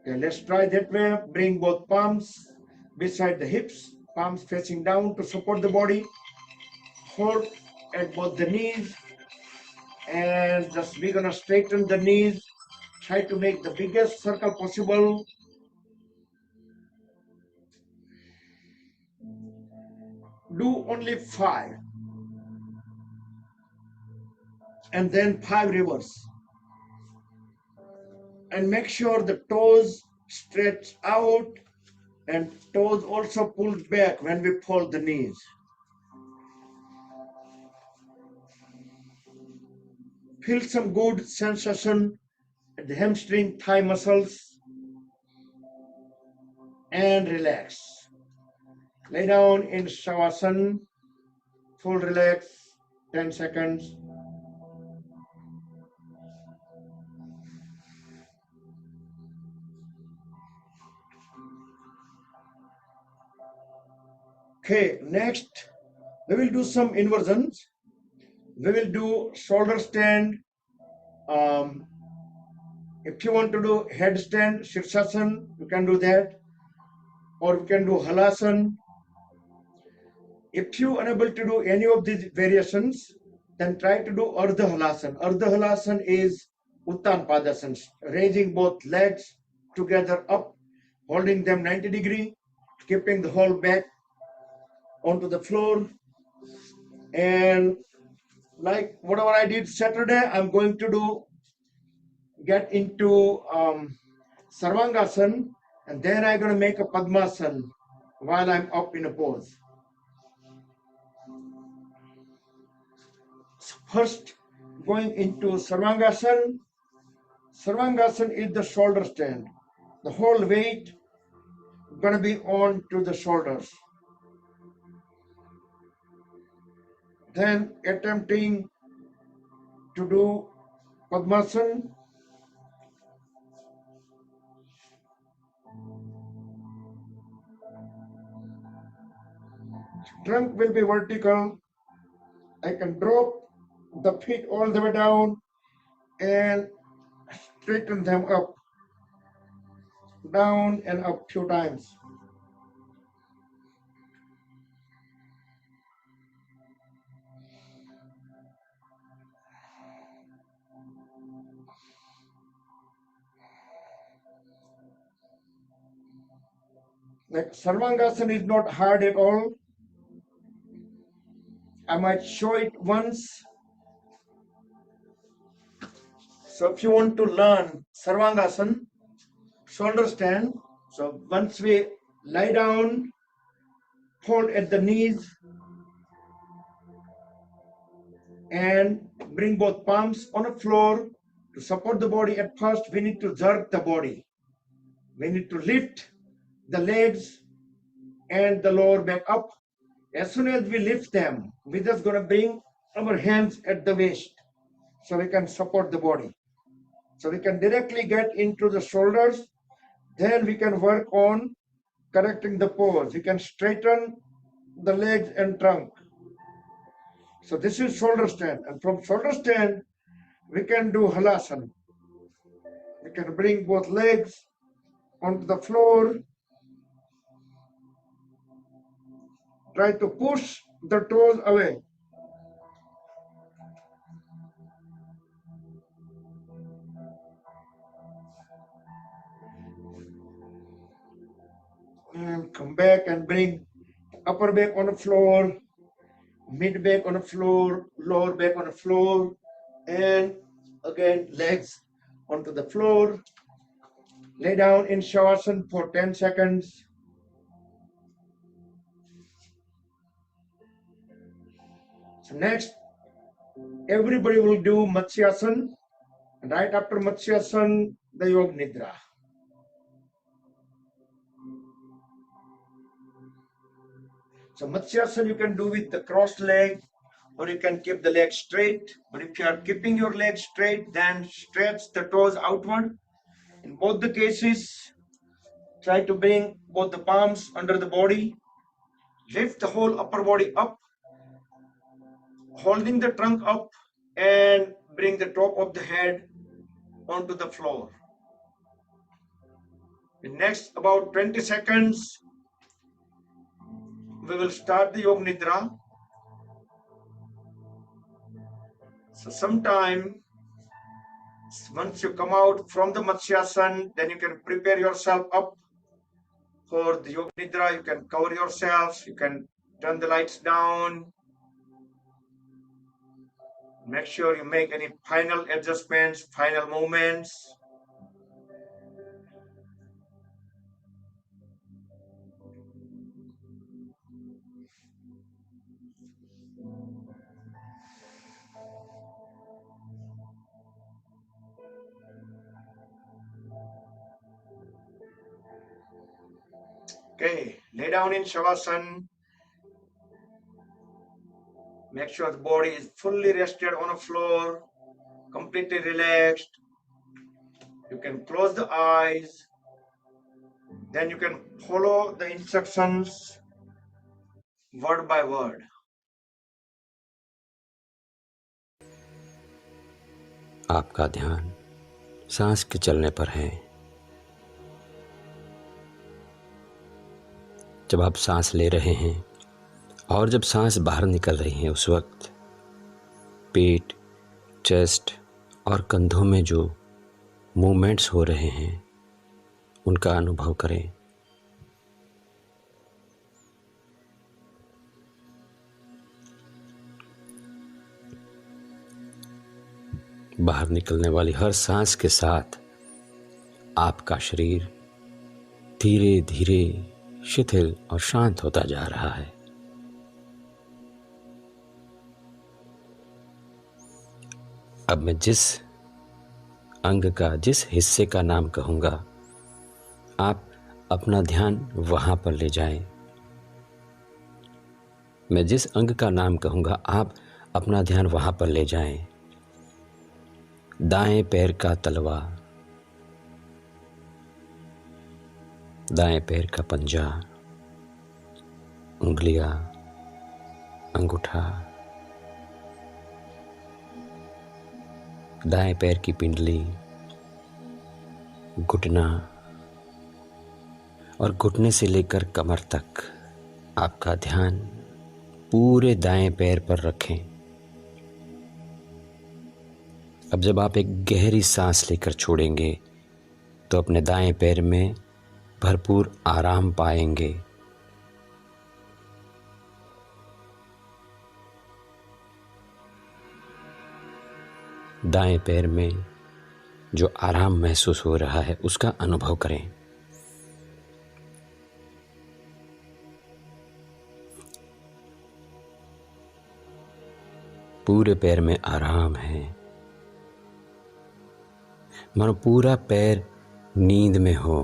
Okay, let's try that way. Bring both palms beside the hips, palms facing down to support the body. Hold at both the knees and just we're gonna straighten the knees. Try to make the biggest circle possible. Do only 5 and then 5 reverse. And make sure the toes stretch out and toes also pulled back when we fold the knees. Feel some good sensation at the hamstring, thigh muscles, and relax. Lay down in Shavasana, full relax, 10 seconds. Okay, next we will do some inversions. We will do shoulder stand. If you want to do headstand, Sirsasana, you can do that. Or you can do Halasana. If you are unable to do any of these variations, then try to do Ardha Halasana. Ardha Halasana is Uttan Padasana, raising both legs together up, holding them 90 degree, keeping the whole back onto the floor. And like whatever I did Saturday, I'm going to do get into Sarvangasana, and then I'm going to make a Padmasana while I'm up in a pose. So first, going into Sarvangasana. Sarvangasana is the shoulder stand. The whole weight going to be on to the shoulders. Then attempting to do Padmasana. Trunk will be vertical. I can drop the feet all the way down and straighten them up, down and up few times. Like Sarvangasana is not hard at all. I might show it once. So if you want to learn Sarvangasana, shoulder stand, so once we lie down, hold at the knees and bring both palms on the floor to support the body. At first, we need to jerk the body. We need to lift the legs and the lower back up. As soon as we lift them, we're just going to bring our hands at the waist so we can support the body. So we can directly get into the shoulders. Then we can work on correcting the pose. You can straighten the legs and trunk. So this is shoulder stand, and from shoulder stand we can do halasana. We can bring both legs onto the floor. Try to push the toes away. And come back and bring upper back on the floor, mid back on the floor, lower back on the floor, and again legs onto the floor. Lay down in Shavasana for 10 seconds. So next, everybody will do Matsyasana. Right after Matsyasana, the Yoga Nidra. So Matsyasana you can do with the crossed leg, or you can keep the leg straight. But if you are keeping your leg straight, then stretch the toes outward. In both the cases, try to bring both the palms under the body. Lift the whole upper body up, holding the trunk up, and bring the top of the head onto the floor. In next about 20 seconds, we will start the Yoga Nidra. So sometime, once you come out from the Matsyasana, then you can prepare yourself up for the Yoga Nidra. You can cover yourselves, you can turn the lights down. Make sure you make any final adjustments, final movements. Okay, lay down in Shavasana. Make sure the body is fully rested on the floor, completely relaxed. You can close the eyes. Then you can follow the instructions word by word. आपका ध्यान सांस के चलने पर है। जब आप सांस ले रहे हैं और जब सांस बाहर निकल रही है, उस वक्त पेट, चेस्ट और कंधों में जो मूवमेंट्स हो रहे हैं उनका अनुभव करें। बाहर निकलने वाली हर सांस के साथ आपका शरीर धीरे धीरे शिथिल और शांत होता जा रहा है। अब मैं जिस अंग का, जिस हिस्से का नाम कहूँगा, आप अपना ध्यान वहाँ पर ले जाएं। मैं जिस अंग का नाम कहूँगा, आप अपना ध्यान वहाँ पर ले जाएं। दाएं पैर का तलवा, दाएं पैर का पंजा, उंगलियां, अंगूठा, दाएं पैर की पिंडली, घुटना और घुटने से लेकर कमर तक आपका ध्यान पूरे दाएं पैर पर रखें। अब जब आप एक गहरी सांस लेकर छोड़ेंगे तो अपने दाएं पैर में भरपूर आराम पाएंगे। दाएं पैर में जो आराम महसूस हो रहा है उसका अनुभव करें। पूरे पैर में आराम है, मानो पूरा पैर नींद में हो।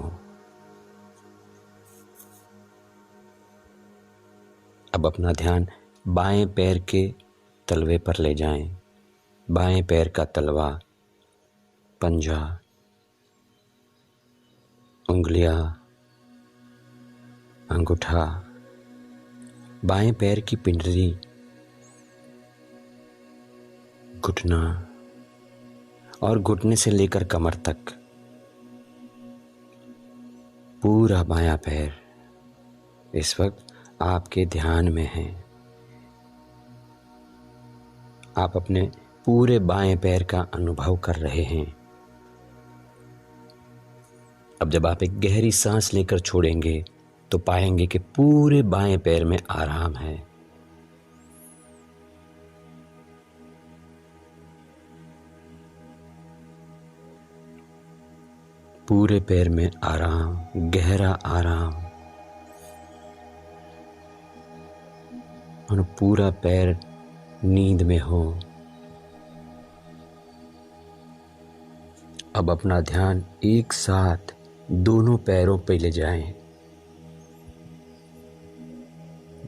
अब अपना ध्यान बाएं पैर के तलवे पर ले जाएं। बाएं पैर का तलवा, पंजा, उंगलियां, अंगूठा, बाएं पैर की पिंडली, घुटना और घुटने से लेकर कमर तक पूरा बायां पैर इस वक्त आपके ध्यान में है। आप अपने पूरे बाएं पैर का अनुभव कर रहे हैं। अब जब आप एक गहरी सांस लेकर छोड़ेंगे तो पाएंगे कि पूरे बाएं पैर में आराम है। पूरे पैर में आराम, गहरा आराम, और पूरा पैर नींद में हो। अब अपना ध्यान एक साथ दोनों पैरों पे ले जाएं।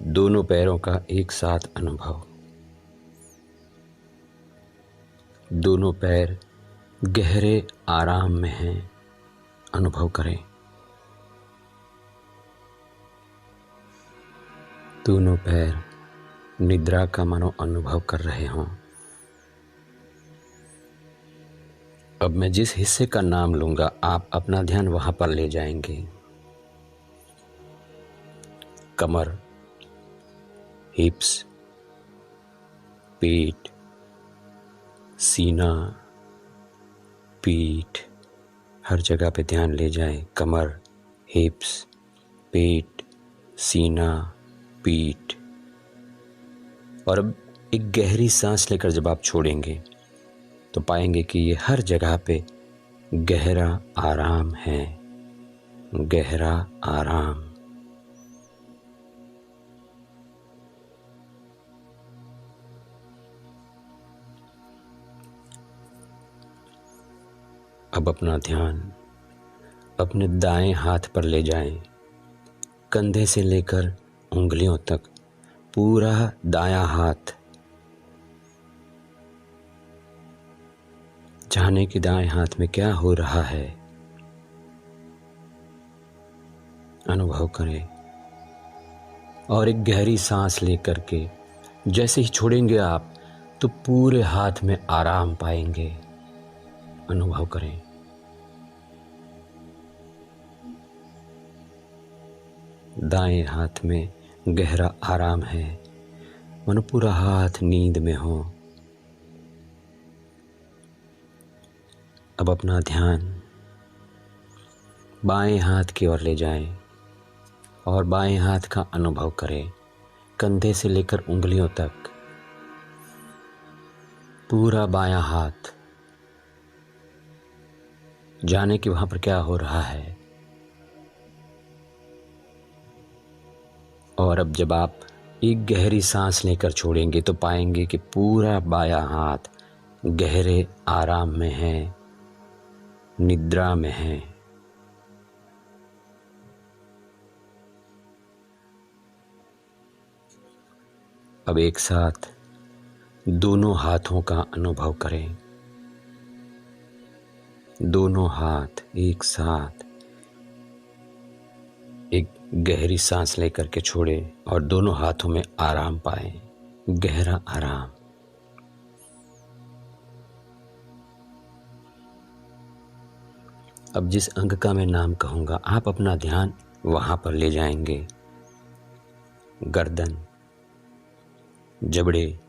दोनों पैरों का एक साथ अनुभव। दोनों पैर गहरे आराम में हैं, अनुभव करें। दोनों पैर निद्रा का मानो अनुभव कर रहे हों। अब मैं जिस हिस्से का नाम लूंगा आप अपना ध्यान वहां पर ले जाएंगे। कमर, हिप्स, पेट, सीना, पीठ, हर जगह पे ध्यान ले जाएं। कमर, हिप्स, पेट, सीना, पीठ। और अब एक गहरी सांस लेकर जब आप छोड़ेंगे तो पाएंगे कि ये हर जगह पे गहरा आराम है, गहरा आराम। अब अपना ध्यान अपने दाएं हाथ पर ले जाएं। कंधे से लेकर उंगलियों तक पूरा दायां हाथ। जाने कि दाएं हाथ में क्या हो रहा है, अनुभव करें। और एक गहरी सांस लेकर के जैसे ही छोड़ेंगे आप तो पूरे हाथ में आराम पाएंगे, अनुभव करें। दाएं हाथ में गहरा आराम है, मानो पूरा हाथ नींद में हो। अब अपना ध्यान बाएं हाथ की ओर ले जाएं और बाएं हाथ का अनुभव करें। कंधे से लेकर उंगलियों तक पूरा बायां हाथ। जाने कि वहां पर क्या हो रहा है। और अब जब आप एक गहरी सांस लेकर छोड़ेंगे तो पाएंगे कि पूरा बायां हाथ गहरे आराम में है, निद्रा में है। अब एक साथ दोनों हाथों का अनुभव करें। दोनों हाथ एक साथ एक गहरी सांस लेकर के छोड़े और दोनों हाथों में आराम पाएं, गहरा आराम। अब जिस अंग का मैं नाम कहूंगा आप अपना ध्यान वहां पर ले जाएंगे। गर्दन, जबड़े,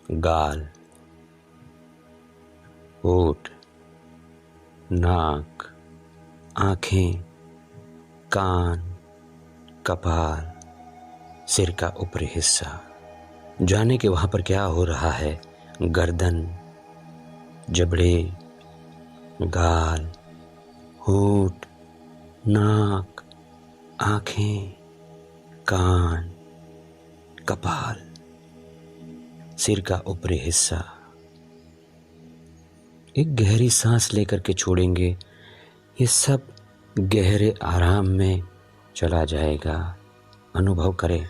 गाल, होठ, नाक, आंखें, कान, कपाल, सिर का ऊपरी हिस्सा। जाने के वहां पर क्या हो रहा है। गर्दन, जबड़े, गाल, होठ, नाक, आंखें, कान, कपाल, सिर का ऊपरी हिस्सा। एक गहरी सांस लेकर के छोड़ेंगे, ये सब गहरे आराम में चला जाएगा, अनुभव करें।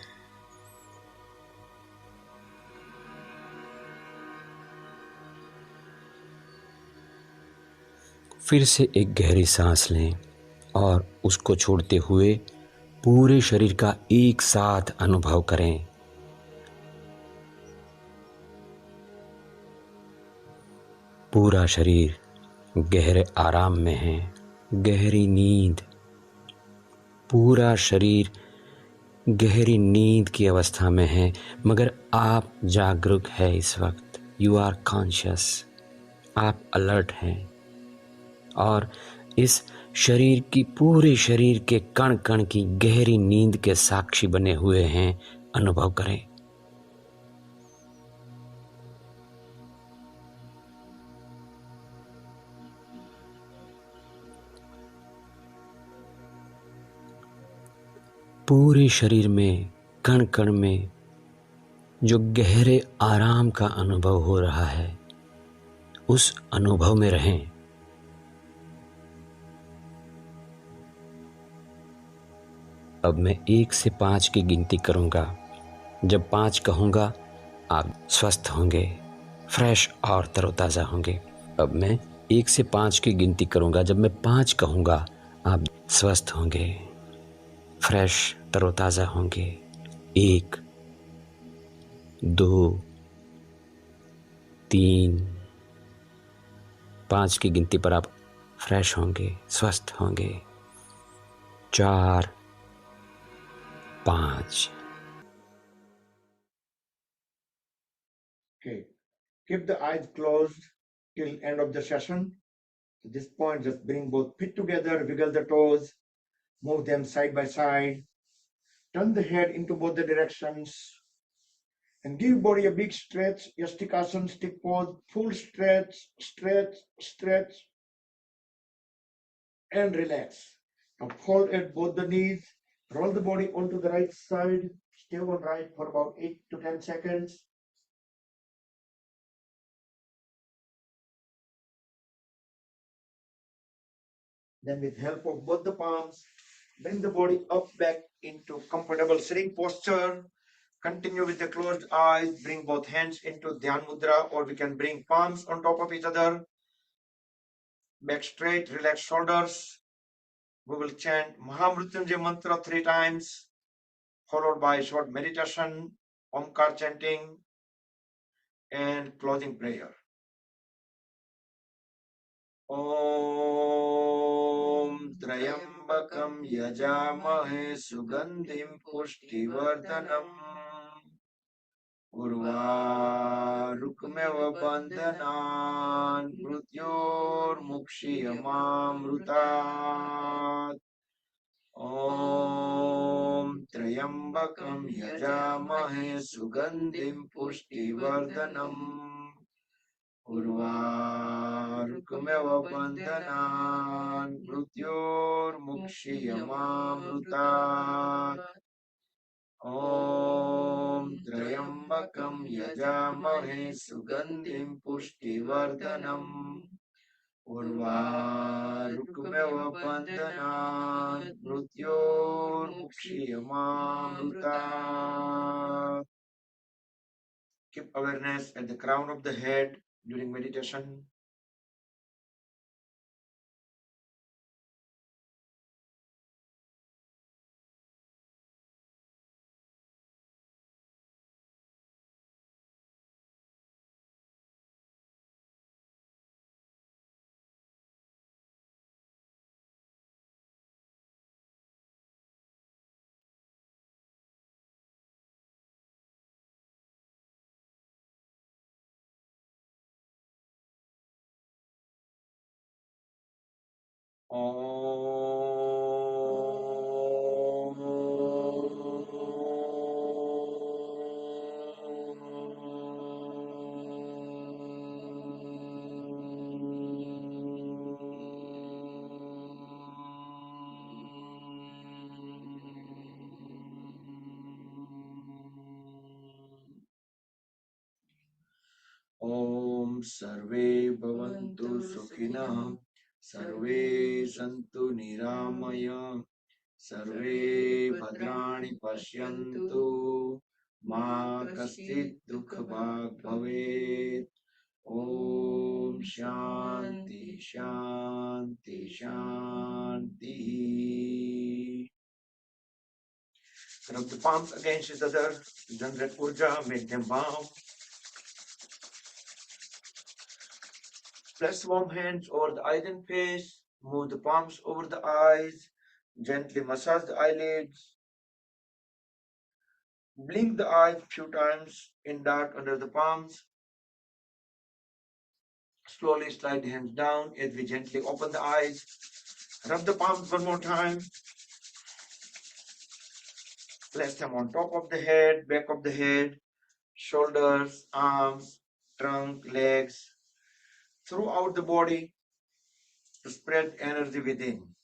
फिर से एक गहरी सांस लें और उसको छोड़ते हुए पूरे शरीर का एक साथ अनुभव करें। पूरा शरीर गहरे आराम में है, गहरी नींद। पूरा शरीर गहरी नींद की अवस्था में है, मगर आप जागरूक है इस वक्त। यू आर कॉन्शियस, आप अलर्ट हैं और इस शरीर की, पूरे शरीर के कण कण की गहरी नींद के साक्षी बने हुए हैं। अनुभव करें। पूरे शरीर में कण कण में जो गहरे आराम का अनुभव हो रहा है, उस अनुभव में रहें। अब मैं 1 से 5 की गिनती करूंगा। जब 5 कहूंगा आप स्वस्थ होंगे, फ्रेश और तरोताज़ा होंगे। अब मैं 1 से 5 की गिनती करूंगा। जब मैं 5 कहूंगा आप स्वस्थ होंगे, फ्रेश तरोताज़ा होंगे। 1, 2, 3, 5 की गिनती पर आप फ्रेश होंगे, स्वस्थ होंगे। 4, 5। Okay. Keep the eyes closed till end of the session. At this point, just bring both feet together, wiggle the toes, move them side by side, turn the head into both the directions, and give body a big stretch. Yastikasana, stick pose, full stretch, stretch, stretch, and relax. Now fold at both the knees, roll the body onto the right side, stay on right for about 8 to 10 seconds. Then with help of both the palms, bring the body up back into comfortable sitting posture. Continue with the closed eyes. Bring both hands into Dhyan Mudra, or we can bring palms on top of each other. Back straight, relax shoulders. We will chant Mahamrutyunjay mantra 3 times, followed by short meditation, Omkar chanting, and closing prayer. Om Trayambakam Yajamahe Sugandhim Pushtivardanam Urvarukmev Bandhanan Mrutyor Mukshiyamamrutat. Om Trayambakam Yajamahe Sugandhim Pushtivardanam Urvarukmev Bandhanan Mrutyor Mukshiyamamrutat. Om Trayambakam Yajamahe Sugandhim Pushtivardanam Urvarukmev Bandhanan Mrutyor Mukshiyamamrutat. Keep awareness at the crown of the head during meditation. Om Sarve Bhavantu Sukhina Sarve Santu Niramaya Sarve Bhadrani Pashyantu Ma Kaschit Dukha Bhag Bhavet Om Shanti, Shanti, Shanti. Rub the palms against each other, generate urja, make them warm. Press warm hands over the eyes and face, move the palms over the eyes, gently massage the eyelids. Blink the eyes a few times in dark under the palms. Slowly slide the hands down as we gently open the eyes. Rub the palms one more time. Place them on top of the head, back of the head, shoulders, arms, trunk, legs, throughout the body to spread energy within.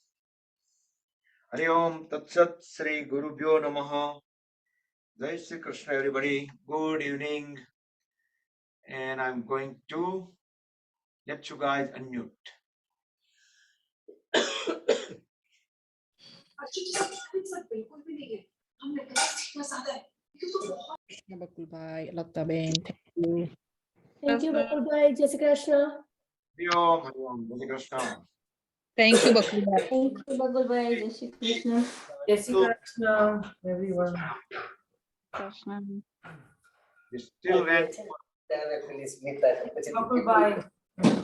Hari Om Tat Sat Sri Guru Bhyo Namaha. Jai Sri Krishna, everybody. Good evening. And I'm going to let you guys unmute. Bakul Bhai, Lakta Ben, thank you. Thank you, Bakul Bhai. Jai Shri Krishna. Hari Om, Hari Om, Jai Shri Krishna. Thank you, Bakul Bhai. Thank you, Bakul Bhai. Jai Shri Krishna. Jai Shri Krishna, everyone. We still went Bakul Bhai.